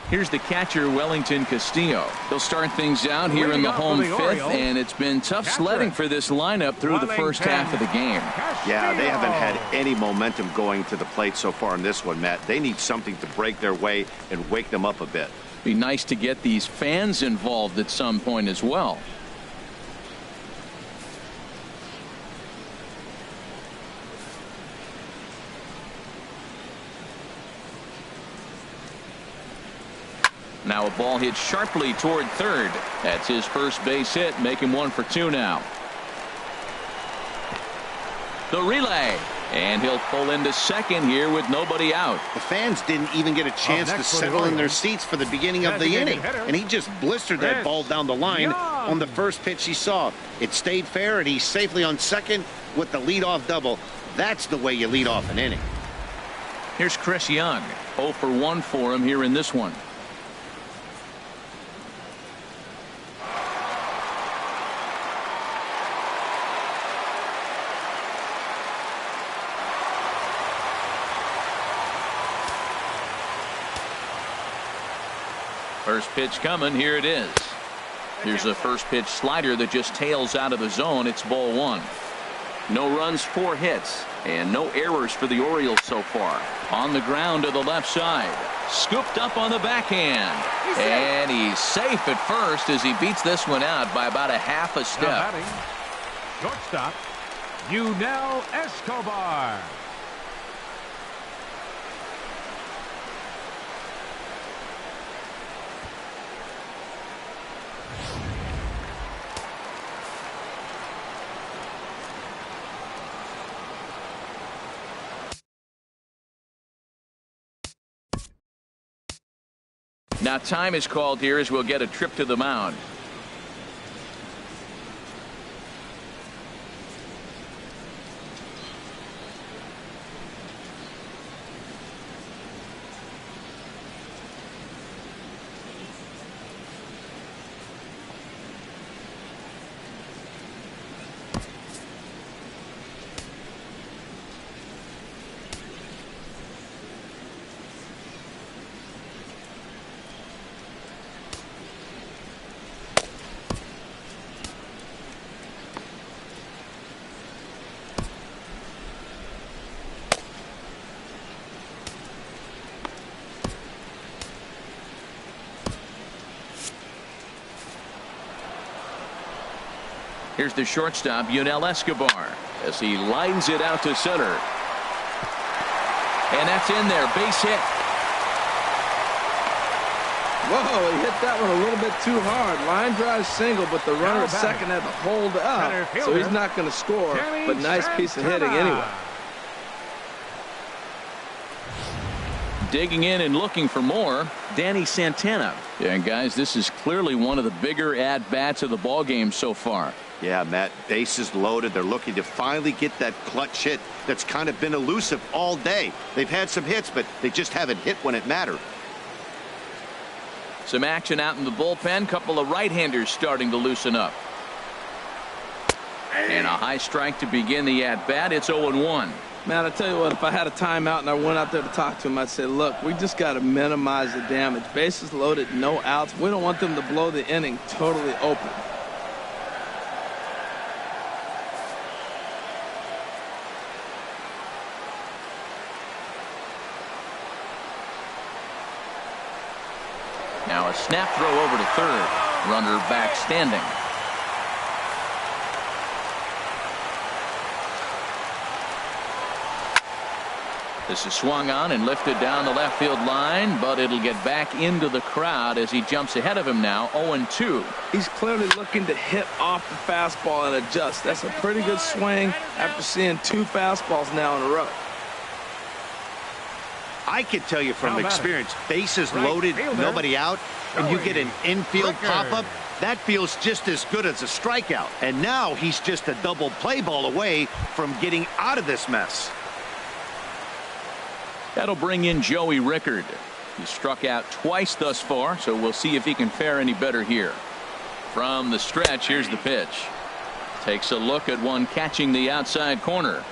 Here's the catcher, Wellington Castillo. They'll start things out here in the home 5th, and it's been tough sledding for this lineup through the first half of the game. Yeah, they haven't had any momentum going to the plate so far in this one, Matt. They need something to break their way and wake them up a bit. Be nice to get these fans involved at some point as well. Now a ball hit sharply toward third. That's his first base hit, make him 1 for 2 now. The relay, and he'll pull into second here with nobody out. The fans didn't even get a chance to settle in their seats for the beginning of the inning, and he just blistered that ball down the line on the first pitch he saw. It stayed fair, and he's safely on second with the leadoff double. That's the way you lead off an inning. Here's Chris Young. 0 for 1 for him here in this one. First pitch coming. Here it is. Here's a first pitch slider that just tails out of the zone. It's ball 1. No runs, 4 hits, and no errors for the Orioles so far. On the ground to the left side. Scooped up on the backhand. And he's safe at first as he beats this one out by about a half a step. Shortstop, Yunel Escobar. Now time is called here as we'll get a trip to the mound. Here's the shortstop, Yunel Escobar, as he lines it out to center. And that's in there, base hit. Whoa, he hit that one a little bit too hard. Line drive single, but the runner at second had to hold up, so he's not going to score, but nice piece of hitting anyway. Digging in and looking for more, Danny Santana. Yeah, and guys, this is clearly one of the bigger at-bats of the ball game so far. Yeah, Matt, bases loaded. They're looking to finally get that clutch hit that's kind of been elusive all day. They've had some hits, but they just haven't hit when it mattered. Some action out in the bullpen. Couple of right-handers starting to loosen up. And a high strike to begin the at-bat. It's 0-1. Man, I tell you what, if I had a timeout and I went out there to talk to him, I'd say, look, we just got to minimize the damage. Bases loaded, no outs. We don't want them to blow the inning totally open. Now a snap throw over to third. Runner back standing. This is swung on and lifted down the left field line, but it'll get back into the crowd as he jumps ahead of him now, 0-2. He's clearly looking to hit off the fastball and adjust. That's a pretty good swing after seeing 2 fastballs now in a row. I can tell you from experience, bases loaded, nobody out, and you get an infield pop-up, that feels just as good as a strikeout. And now he's just a double play ball away from getting out of this mess. That'll bring in Joey Rickard. He's struck out twice thus far, so we'll see if he can fare any better here. From the stretch, here's the pitch. Takes a look at one catching the outside corner.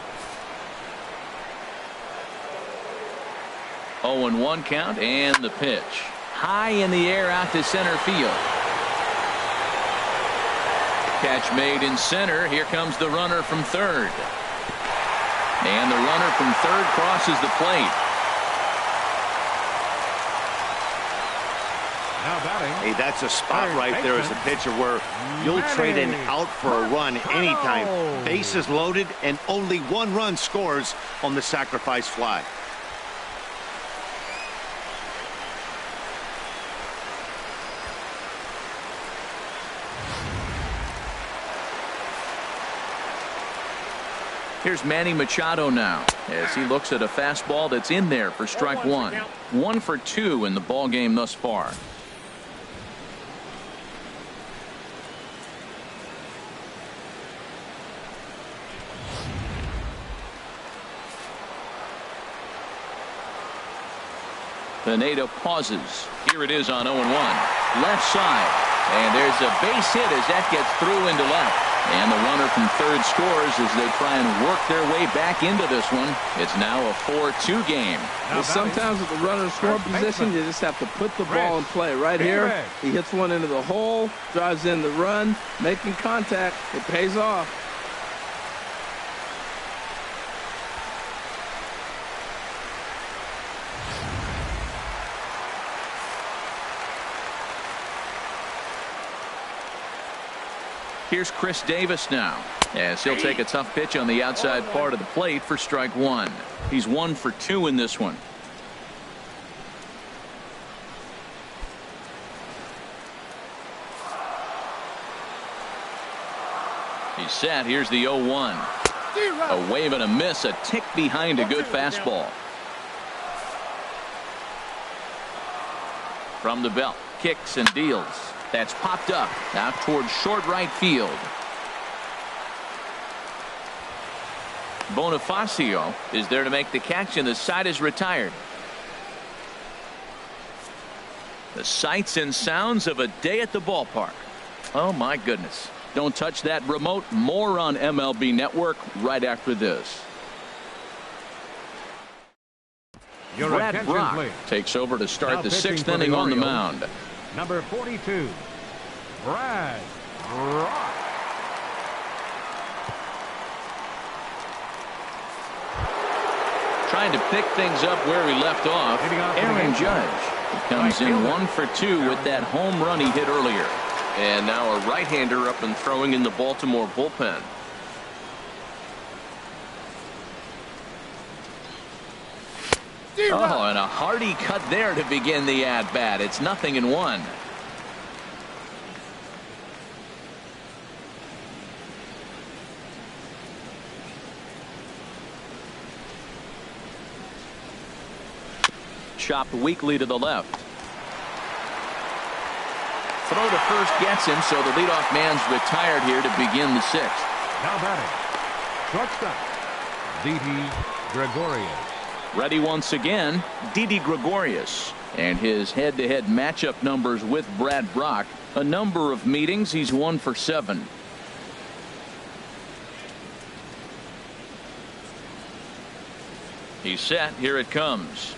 0-1 count, and the pitch. High in the air out to center field. Catch made in center. Here comes the runner from third. And the runner from third crosses the plate. Hey, that's a spot right there as a pitcher where you'll trade an out for a run anytime. Bases loaded and only 1 run scores on the sacrifice fly. Here's Manny Machado now as he looks at a fastball that's in there for strike 1. 1 for 2 in the ball game thus far. Pineda pauses. Here it is on 0-1. Left side. And there's a base hit as that gets through into left. And the runner from third scores as they try and work their way back into this one. It's now a 4-2 game. Well, sometimes with the runner in scoring position, you just have to put the ball in play. Right here, he hits one into the hole, drives in the run, making contact. It pays off. Here's Chris Davis now as he'll take a tough pitch on the outside part of the plate for strike 1. He's 1 for 2 in this one. He's set. Here's the 0-1. A wave and a miss, a tick behind a good fastball. From the belt, kicks and deals. That's popped up out towards short right field. Bonifacio is there to make the catch, and the side is retired. The sights and sounds of a day at the ballpark. Oh my goodness. Don't touch that remote. More on MLB Network right after this. Brad Brock takes over to start the 6th inning on the mound. Number 42, Brad Brock. Trying to pick things up where he left off. Aaron Judge comes in 1 for 2 with that home run he hit earlier. And now a right-hander up and throwing in the Baltimore bullpen. Oh, and a hearty cut there to begin the at-bat. It's 0-1. Chopped weakly to the left. Throw to first gets him, so the leadoff man's retired here to begin the 6th. Now batting, shortstop, Didi Gregorius. Ready once again, Didi Gregorius. And his head-to-head matchup numbers with Brad Brock. A number of meetings, he's 1 for 7. He's set, here it comes.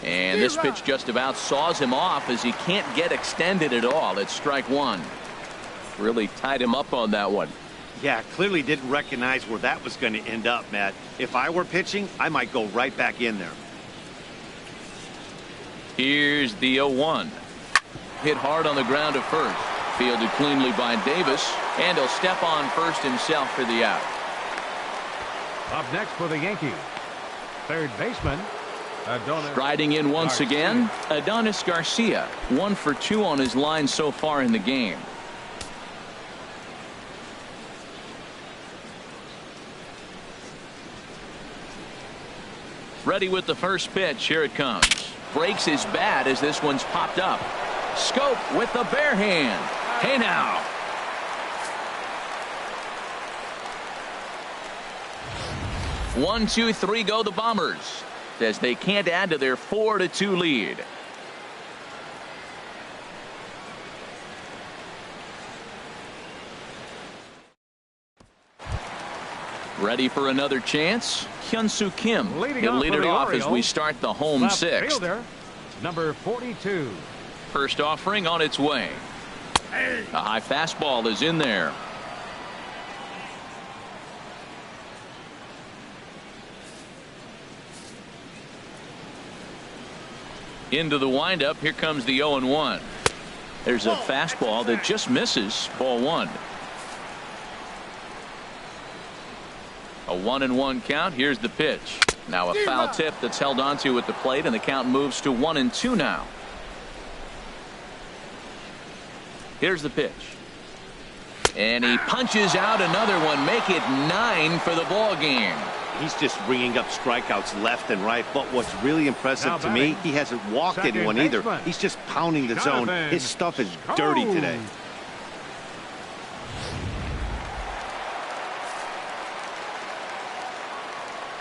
And this pitch just about saws him off as he can't get extended at all. It's strike 1. Really tied him up on that one. Yeah, clearly didn't recognize where that was going to end up, Matt. If I were pitching, I might go right back in there. Here's the 0-1. hit hard on the ground to first. Fielded cleanly by Davis, and he'll step on first himself for the out. Up next for the Yankees, third baseman Adonis. Striding in once again, Adonis Garcia. 1 for 2 on his line so far in the game. Ready with the first pitch. Here it comes. Breaks his bat as this one's popped up. Scope with the bare hand. Hey now. One, two, three go the Bombers as they can't add to their 4-2 lead. Ready for another chance. Hyun-Soo Kim. He'll lead it off as we start the home sixth. Fielder, number 42. First offering on its way. A high fastball is in there. Into the windup. Here comes the 0-1. There's a fastball that just misses. Ball 1. A 1-1 count. Here's the pitch. Now a foul tip that's held onto at the plate, and the count moves to 1-2 now. Here's the pitch. And he punches out another one. Make it 9 for the ball game. He's just bringing up strikeouts left and right. But what's really impressive to me, he hasn't walked anyone either. He's just pounding the zone. His stuff is dirty today.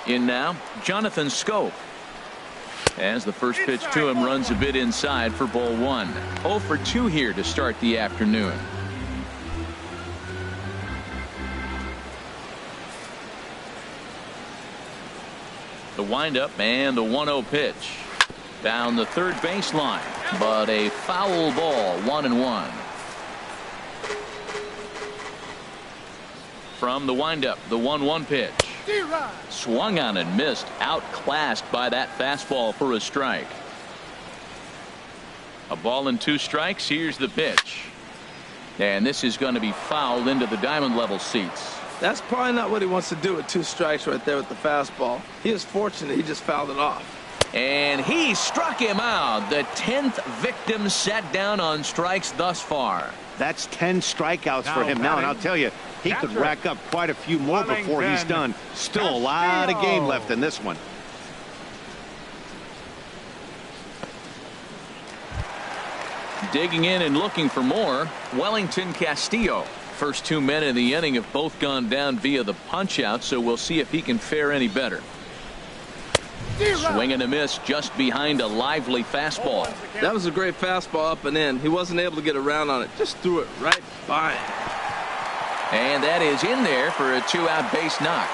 In now, Jonathan Scope. As the first pitch to him runs a bit inside for ball 1. 0 for 2 here to start the afternoon. The windup and the 1-0 pitch. Down the third baseline, but a foul ball. 1-1. From the windup, the 1-1 pitch. Swung on and missed. Outclassed by that fastball for a strike. A ball and 2 strikes. Here's the pitch. And this is going to be fouled into the diamond level seats. That's probably not what he wants to do with 2 strikes right there with the fastball. He is fortunate he just fouled it off. And he struck him out. The 10th victim set down on strikes thus far. That's 10 strikeouts for him now, and I'll tell you, he could rack up quite a few more before he's done. Still a lot of game left in this one. Digging in and looking for more, Wellington Castillo. First 2 men in the inning have both gone down via the punch out, so we'll see if he can fare any better. Swing and a miss just behind a lively fastball. That was a great fastball up and in. He wasn't able to get around on it. Just threw it right by him. And that is in there for a 2-out base knock.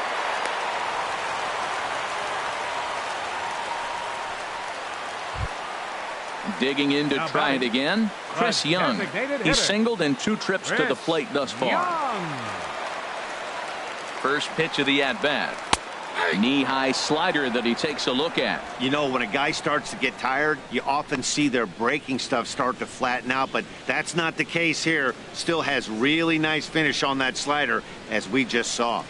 Digging in to try it again. Chris Young. He's singled in 2 trips to the plate thus far. First pitch of the at-bat. Knee-high slider that he takes a look at. You know, when a guy starts to get tired, you often see their breaking stuff start to flatten out, but that's not the case here. Still has really nice finish on that slider, as we just saw.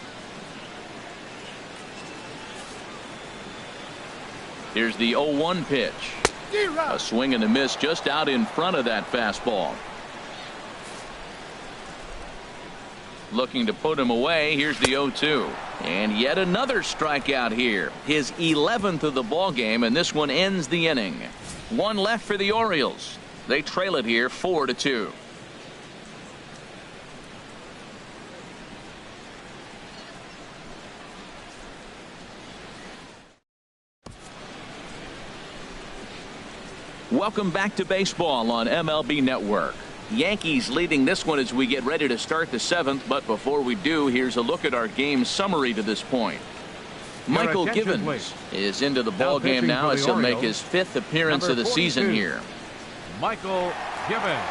Here's the 0-1 pitch. A swing and a miss just out in front of that fastball. Looking to put him away. Here's the 0-2. And yet another strikeout here. His 11th of the ball game, and this one ends the inning. 1 left for the Orioles. They trail it here 4-2. Welcome back to baseball on MLB Network. Yankees leading this one as we get ready to start the 7th, but before we do, here's a look at our game summary to this point. Michael Givens is into the ball game now as he'll make his 5th appearance of the season here. Michael Givens.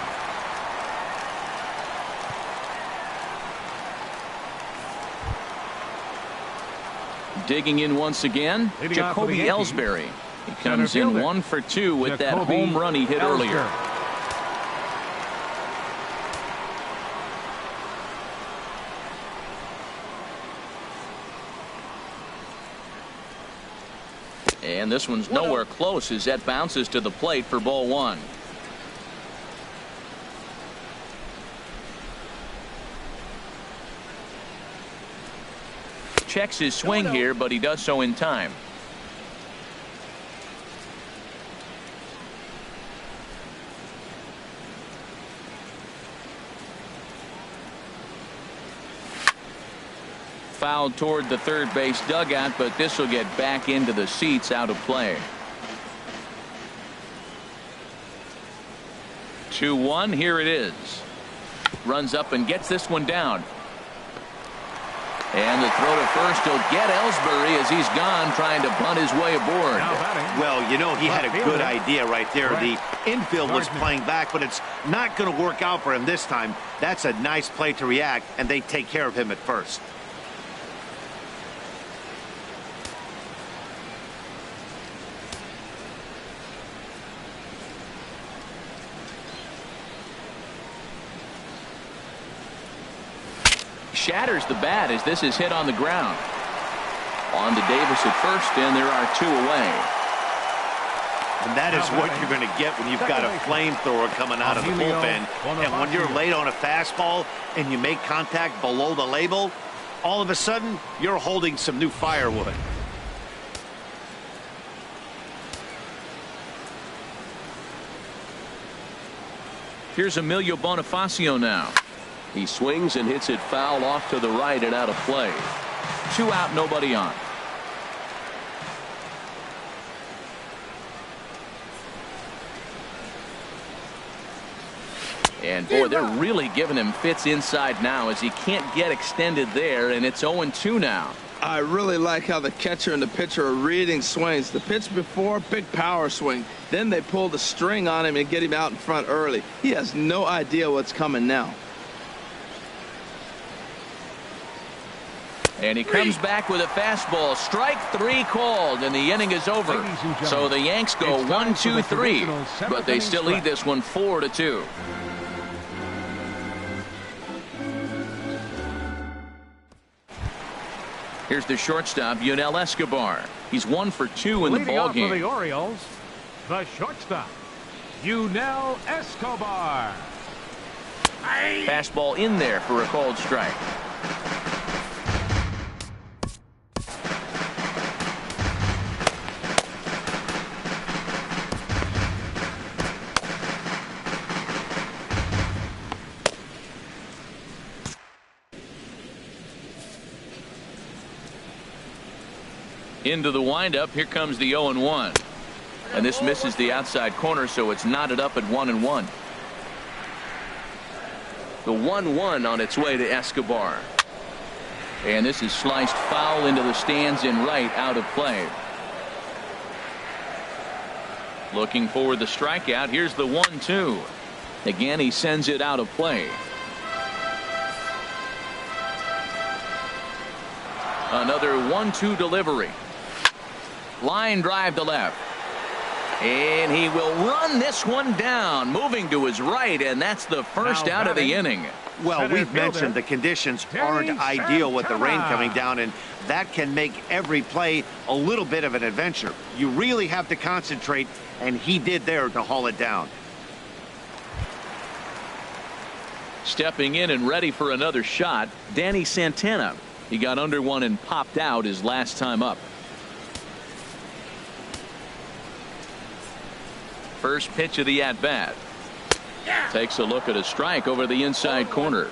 Digging in once again, Jacoby Ellsbury. He comes in 1 for 2 with that home run he hit earlier. And this one's nowhere close as that bounces to the plate for ball one. Checks his swing here, but he does so in time. Fouled toward the third base dugout, but this will get back into the seats, out of play. 2-1. Here it is. Runs up and gets this one down. And the throw to first will get Ellsbury as he's gone, trying to bunt his way aboard. Well, you know, he had a good idea right there. The infield was playing back, but it's not going to work out for him this time. That's a nice play to react, and they take care of him at first. Shatters the bat as this is hit on the ground. On to Davis at first, and there are two away. And that is what you're going to get when you've got a flamethrower coming out of the bullpen. And when you're late on a fastball and you make contact below the label, all of a sudden you're holding some new firewood. Here's Emilio Bonifacio now. He swings and hits it foul off to the right and out of play. 2 out, nobody on. And boy, they're really giving him fits inside now as he can't get extended there, and it's 0-2 now. I really like how the catcher and the pitcher are reading swings. The pitch before, big power swing. Then they pull the string on him and get him out in front early. He has no idea what's coming now. And he comes back with a fastball. Strike 3 called, and the inning is over. So the Yanks go 1-2-3, but they still lead this one 4-2. Here's the shortstop, Yunel Escobar. He's 1 for 2 in the ball game. For the Orioles, the shortstop, Yunel Escobar. Fastball in there for a called strike. Into the windup. Here comes the 0-1. And this misses the outside corner, so it's knotted up at 1-1. The 1-1 on its way to Escobar. And this is sliced foul into the stands in right, out of play. Looking for the strikeout. Here's the 1-2. Again, he sends it out of play. Another 1-2 delivery. Line drive to left. And he will run this one down, moving to his right, and that's the first out of the inning. Well, we've mentioned the conditions aren't ideal with the rain coming down, and that can make every play a little bit of an adventure. You really have to concentrate, and he did there to haul it down. Stepping in and ready for another shot, Danny Santana. He got under one and popped out his last time up. First pitch of the at-bat. Takes a look at a strike over the inside corner.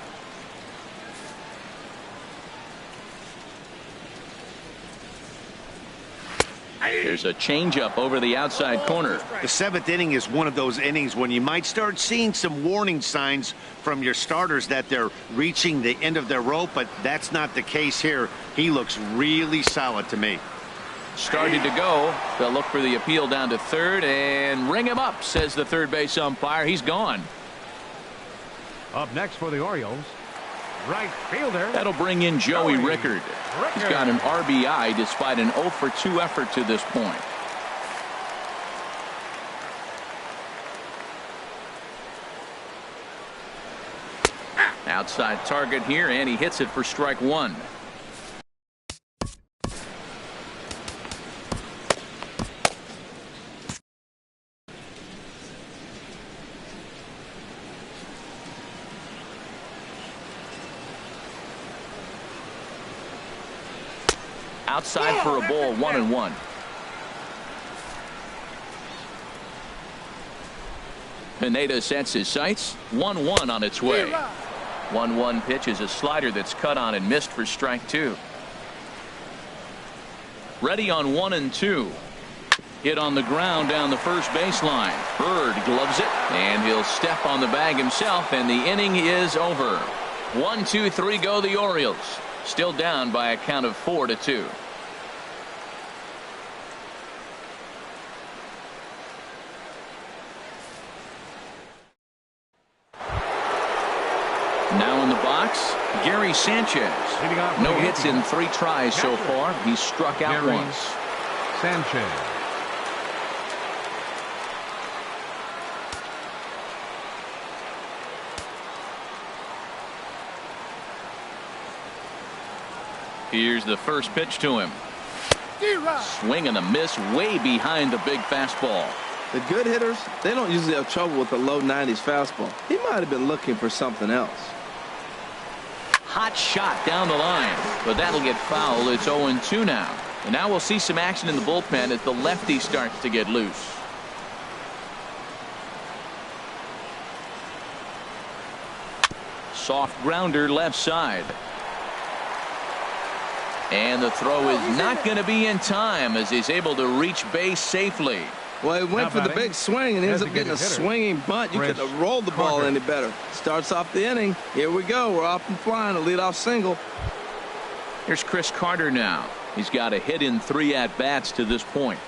There's a changeup over the outside corner. The 7th inning is one of those innings when you might start seeing some warning signs from your starters that they're reaching the end of their rope, but that's not the case here. He looks really solid to me. Started to go. They'll look for the appeal down to third and ring him up, says the third base umpire. He's gone. Up next for the Orioles, right fielder. That'll bring in Joey Rickard. He's got an RBI despite an 0 for 2 effort to this point. Outside target here, and he hits it for strike 1. Outside for a ball, 1-1. Pineda sets his sights. 1-1 on its way. 1-1 pitch is a slider that's cut on and missed for strike 2. Ready on 1-2. Hit on the ground down the first baseline. Bird gloves it, and he'll step on the bag himself, and the inning is over. 1, 2, 3 go the Orioles. Still down by a count of 4-2. Now in the box, Gary Sanchez. No hits in 3 tries so far. He's struck out once. Sanchez. Here's the first pitch to him. Swing and a miss way behind the big fastball. The good hitters, they don't usually have trouble with the low 90s fastball. He might have been looking for something else. Hot shot down the line, but that'll get foul. It's 0-2 now. And now we'll see some action in the bullpen as the lefty starts to get loose. Soft grounder left side. And the throw is not going to be in time as he's able to reach base safely. Well, he went for the big swing and ends up getting a swinging bunt. You couldn't have rolled the ball any better. Starts off the inning. Here we go. We're off and flying. A leadoff single. Here's Chris Carter now. He's got a hit in 3 at-bats to this point.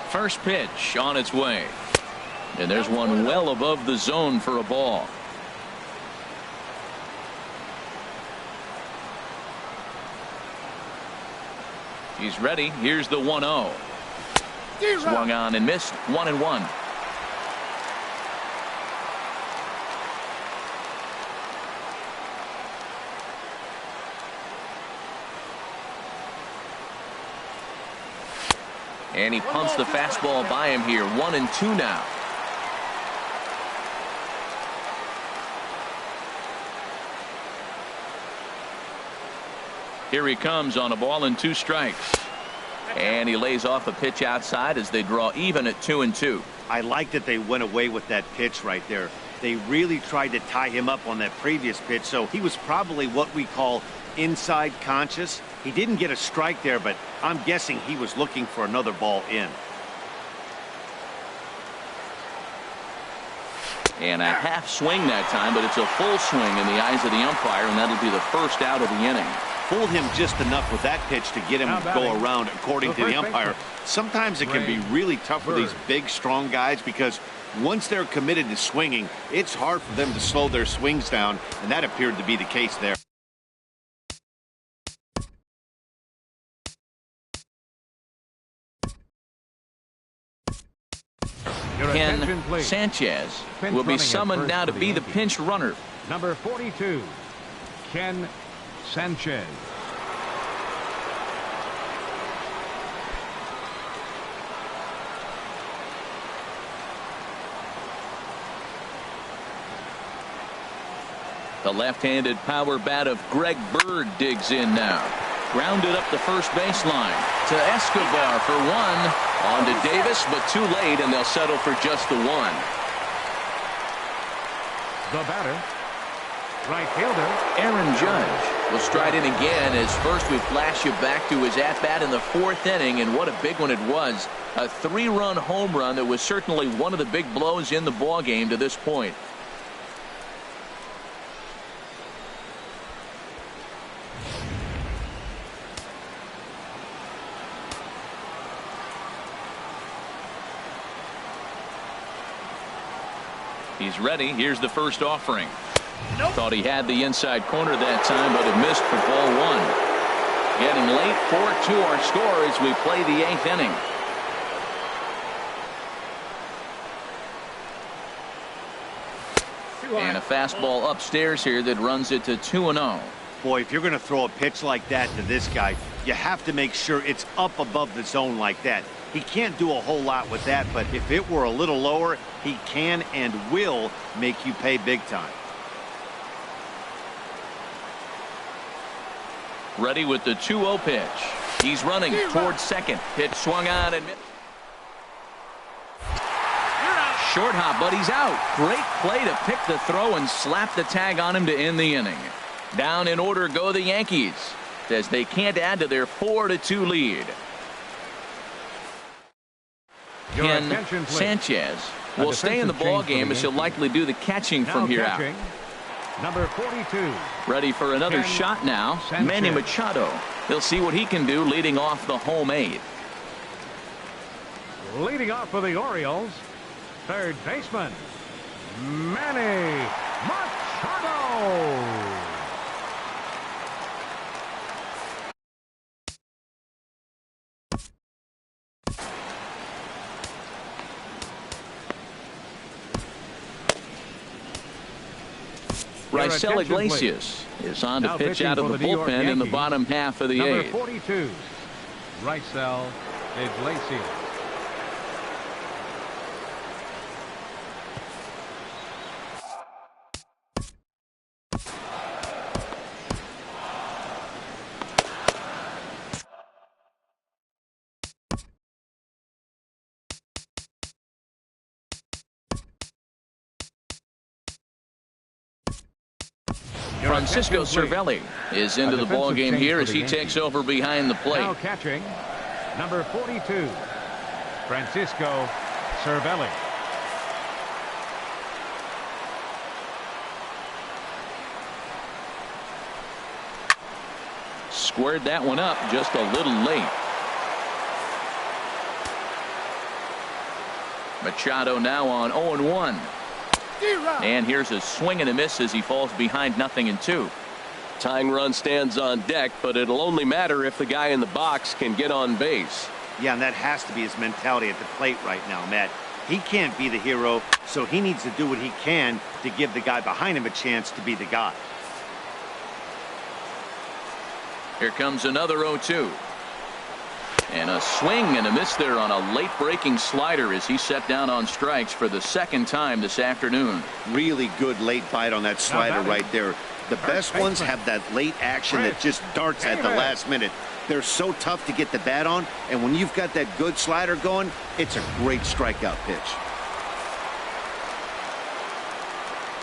First pitch on its way. And there's one well above the zone for a ball. He's ready. Here's the 1-0. Swung on and missed. 1-1. And he pumps the fastball by him here. 1-2 now. Here he comes on a ball and 2 strikes. And he lays off a pitch outside as they draw even at 2-2. I like that they went away with that pitch right there. They really tried to tie him up on that previous pitch, so he was probably what we call inside conscious. He didn't get a strike there, but I'm guessing he was looking for another ball in. And a half swing that time, but it's a full swing in the eyes of the umpire, and that'll be the first out of the inning. Fooled him just enough with that pitch to get him to go around, according to the umpire. Sometimes it can be really tough for these big, strong guys because once they're committed to swinging, it's hard for them to slow their swings down, and that appeared to be the case there. Ken Sanchez will be summoned now to be the pinch runner. Number 42, Ken Sanchez. The left-handed power bat of Greg Bird digs in now. Grounded up the first baseline to Escobar for 1. On to Davis, but too late, and they'll settle for just the 1. The batter, right fielder Aaron Judge will stride in again as first we flash you back to his at-bat in the 4th inning, and what a big one it was. A 3-run home run that was certainly one of the big blows in the ballgame to this point. He's ready. Here's the first offering. Thought he had the inside corner that time, but it missed for ball 1. Getting late. 4-2 our score as we play the 8th inning. And a fastball upstairs here that runs it to 2-0. Boy, if you're going to throw a pitch like that to this guy, you have to make sure it's up above the zone like that. He can't do a whole lot with that, but if it were a little lower, he can and will make you pay big time. Ready with the 2-0 pitch. He's running towards second. Pitch swung on and short hop, but he's out. Great play to pick the throw and slap the tag on him to end the inning. Down in order go the Yankees as they can't add to their 4-2 lead. Ken Sanchez will stay in the ball game as he'll likely do the catching from here out. Number 42. Ready for another shot now. Manny Machado. He'll see what he can do leading off the home 8th. Leading off for the Orioles, third baseman, Manny Machado. Raisel Iglesias is on to pitch out of the bullpen in the bottom half of the 8th. Number 42, Raisel Iglesias. Francisco Cervelli is into the ball game here as he takes over behind the plate. Now catching, number 42, Francisco Cervelli. Squared that one up just a little late. Machado now on 0-1. And here's a swing and a miss as he falls behind 0-2. Tying run stands on deck, but it'll only matter if the guy in the box can get on base. Yeah, and that has to be his mentality at the plate right now, Matt. He can't be the hero, so he needs to do what he can to give the guy behind him a chance to be the guy. Here comes another 0-2. And a swing and a miss there on a late breaking slider as he set down on strikes for the second time this afternoon. Really good late bite on that slider right there. The best ones have that late action that just darts at the last minute. They're so tough to get the bat on, and when you've got that good slider going, it's a great strikeout pitch.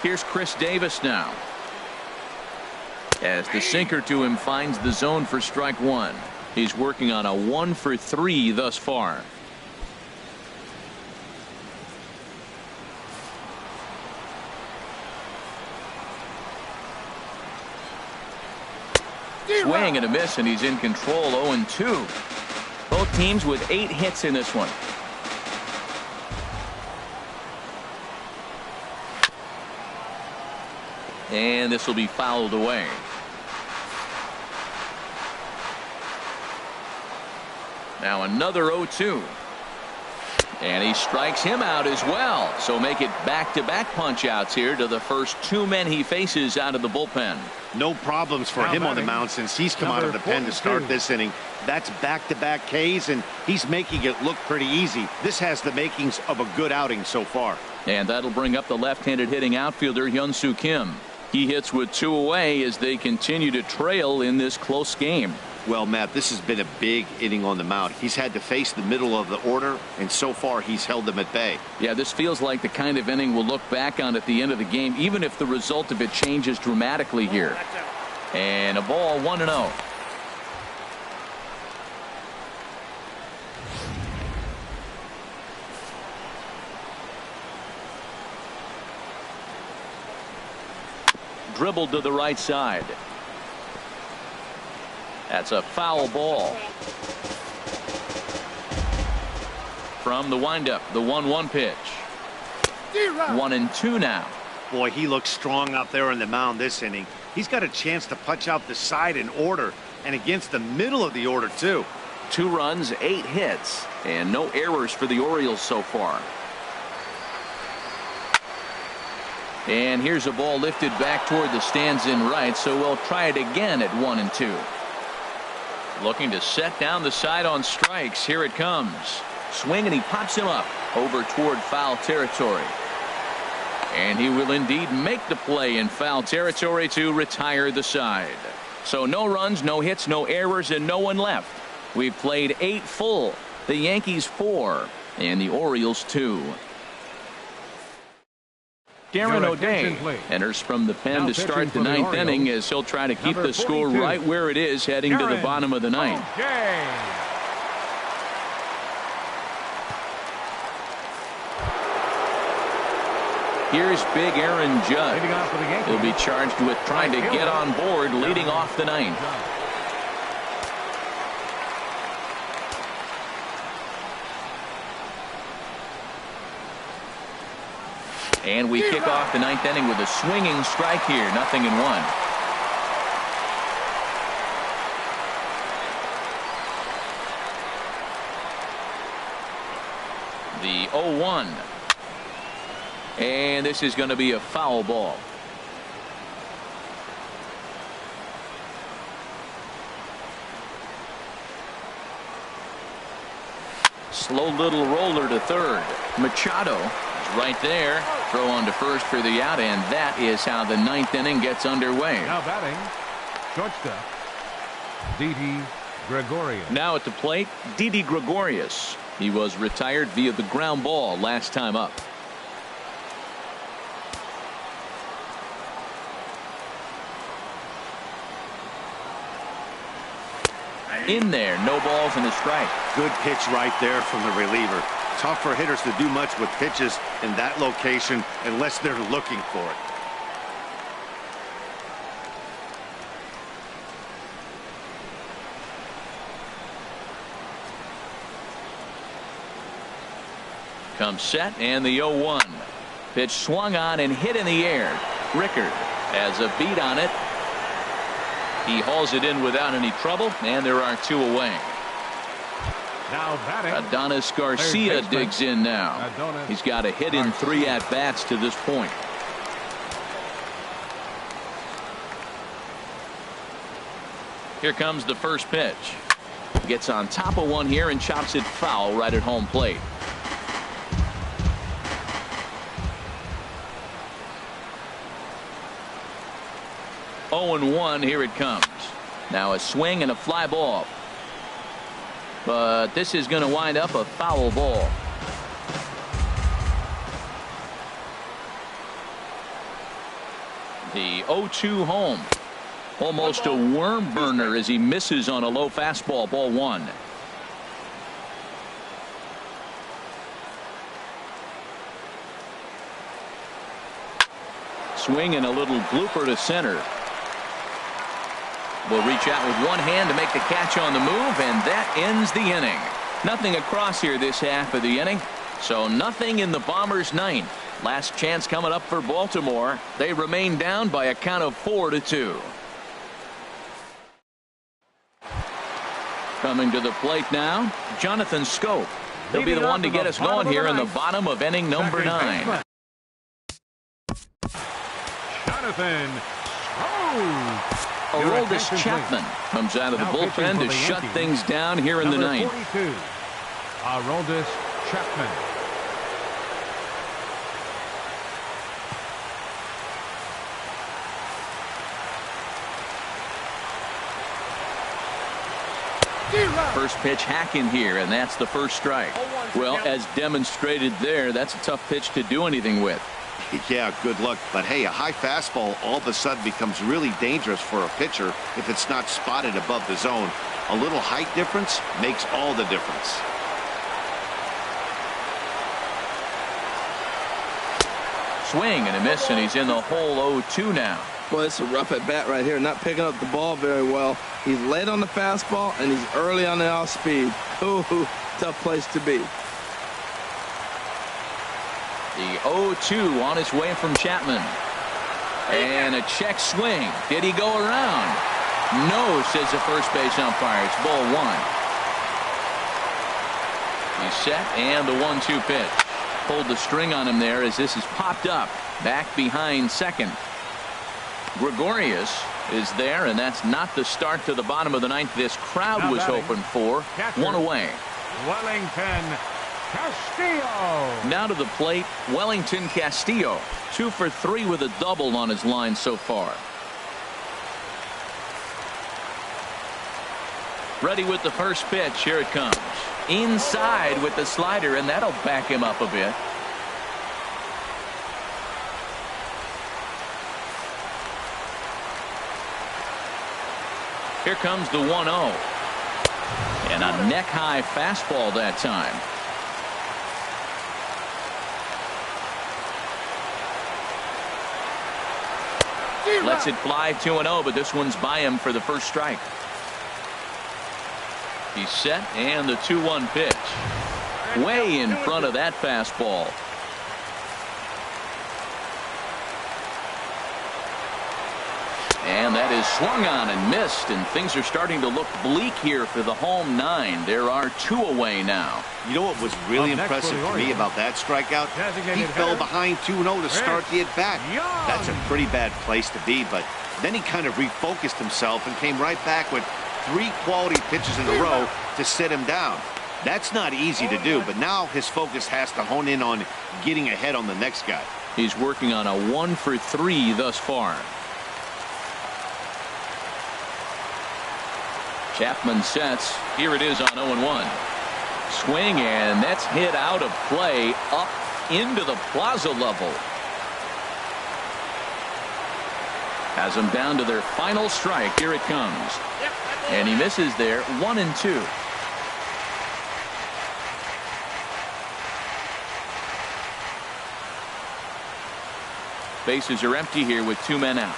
Here's Chris Davis now, as the sinker to him finds the zone for strike 1. He's working on a 1-for-3 thus far. Swing and a miss, and he's in control. 0-2. Both teams with 8 hits in this one. And this will be fouled away. Now another 0-2. And he strikes him out as well. So make it back-to-back punch-outs here to the first 2 men he faces out of the bullpen. No problems for him on the mound since he's come out of the pen to start this inning. That's back-to-back Ks, and he's making it look pretty easy. This has the makings of a good outing so far. And that'll bring up the left-handed hitting outfielder Hyun-Soo Kim. He hits with 2 away as they continue to trail in this close game. Well, Matt, this has been a big inning on the mound. He's had to face the middle of the order, and so far he's held them at bay. Yeah, this feels like the kind of inning we'll look back on at the end of the game, even if the result of it changes dramatically here. And a ball, 1-0. Dribbled to the right side. That's a foul ball. From the windup, the 1-1 pitch. 1-2 now. Boy, he looks strong out there on the mound this inning. He's got a chance to punch out the side in order, and against the middle of the order, too. 2 runs, 8 hits, and no errors for the Orioles so far. And here's a ball lifted back toward the stands in right, so we'll try it again at 1-2. Looking to set down the side on strikes. Here it comes. Swing, and he pops him up over toward foul territory. And he will indeed make the play in foul territory to retire the side. So no runs, no hits, no errors, and no one left. We've played 8 full. The Yankees 4 and the Orioles 2. Darren O'Day enters from the pen to start the 9th inning as he'll try to keep the score right where it is heading to the bottom of the 9th. Here's big Aaron Judge. He'll be charged with trying to get on board leading off the 9th. And we kick off the 9th inning with a swinging strike here. 0-1. The 0-1. And this is going to be a foul ball. Slow little roller to third. Machado is right there. Throw on to first for the out, and that is how the 9th inning gets underway. Now batting, shortstop, Didi Gregorius. Now at the plate, Didi Gregorius. He was retired via the ground ball last time up. In there, no balls and a strike. Good pitch right there from the reliever. Tough for hitters to do much with pitches in that location unless they're looking for it. Comes set, and the 0-1. Pitch swung on and hit in the air. Rickard has a beat on it. He hauls it in without any trouble, and there are 2 away. Now batting, Adonis Garcia digs in now. He's got a hit in 3 at-bats to this point. Here comes the first pitch. Gets on top of one here and chops it foul right at home plate. (0-1). Here it comes. Now a swing and a fly ball. But this is going to wind up a foul ball. The 0-2 home. Almost a worm burner as he misses on a low fastball. Ball 1. Swing and a little blooper to center. Will reach out with one hand to make the catch on the move, and that ends the inning. Nothing across here this half of the inning, so nothing in the Bombers' 9th. Last chance coming up for Baltimore. They remain down by a count of 4-2. Coming to the plate now, Jonathan Scope. He'll be the one to get us going here in the bottom of inning number 9. Jonathan Scope. Aroldis Chapman comes out of the bullpen to shut things down here in the 9th. 42, Aroldis Chapman. First pitch hacking here, and that's the first strike. Well, as demonstrated there, that's a tough pitch to do anything with. Yeah, good luck. But hey, a high fastball all of a sudden becomes really dangerous for a pitcher if it's not spotted above the zone. A little height difference makes all the difference. Swing and a miss, and he's in the hole. 0-2 now. Boy, it's a rough at bat right here. Not picking up the ball very well. He's late on the fastball, and he's early on the off speed. Ooh, tough place to be. The 0-2 on his way from Chapman. And a check swing. Did he go around? No, says the first base umpire. It's ball 1. He's set, and the 1-2 pitch. pulled the string on him there as this is popped up back behind second. Gregorius is there, and that's not the start to the bottom of the ninth this crowd was hoping for. One away. Wellington Castillo. Now to the plate, Wellington Castillo. 2 for 3 with a double on his line so far. Ready with the first pitch. Here it comes. Inside with the slider, and that'll back him up a bit. Here comes the 1-0. And a neck-high fastball that time. Lets it fly 2-0, but this one's by him for the first strike. He's set, and the 2-1 pitch. Way in front of that fastball. And that is swung on and missed, and things are starting to look bleak here for the home 9. There are 2 away now. You know what was really impressive to me about that strikeout? He fell behind 2-0 to start the at-bat. That's a pretty bad place to be, but then he kind of refocused himself and came right back with 3 quality pitches in a row to sit him down. That's not easy to do, but now his focus has to hone in on getting ahead on the next guy. He's working on a 1 for 3 thus far. Chapman sets. Here it is on 0-1. Swing, and that's hit out of play up into the plaza level. Has them down to their final strike. Here it comes. And he misses there. 1-2. Bases are empty here with 2 men out.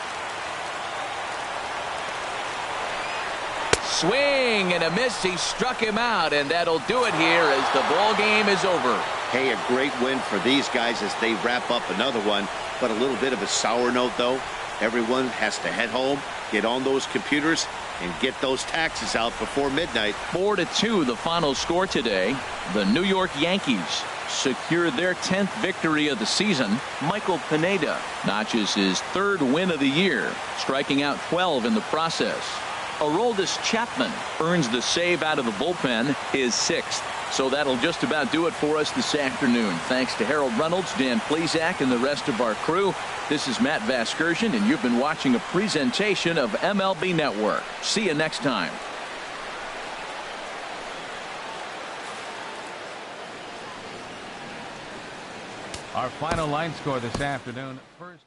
Swing and a miss. He struck him out, and that'll do it here as the ball game is over. Hey, a great win for these guys as they wrap up another one, but a little bit of a sour note, though. Everyone has to head home, get on those computers, and get those taxes out before midnight. 4-2 the final score today. The New York Yankees secured their 10th victory of the season. Michael Pineda notches his 3rd win of the year, striking out 12 in the process. Aroldis Chapman earns the save out of the bullpen, his 6th. So that'll just about do it for us this afternoon. Thanks to Harold Reynolds, Dan Plesac, and the rest of our crew. This is Matt Vasgersian, and you've been watching a presentation of MLB Network. See you next time. Our final line score this afternoon. First.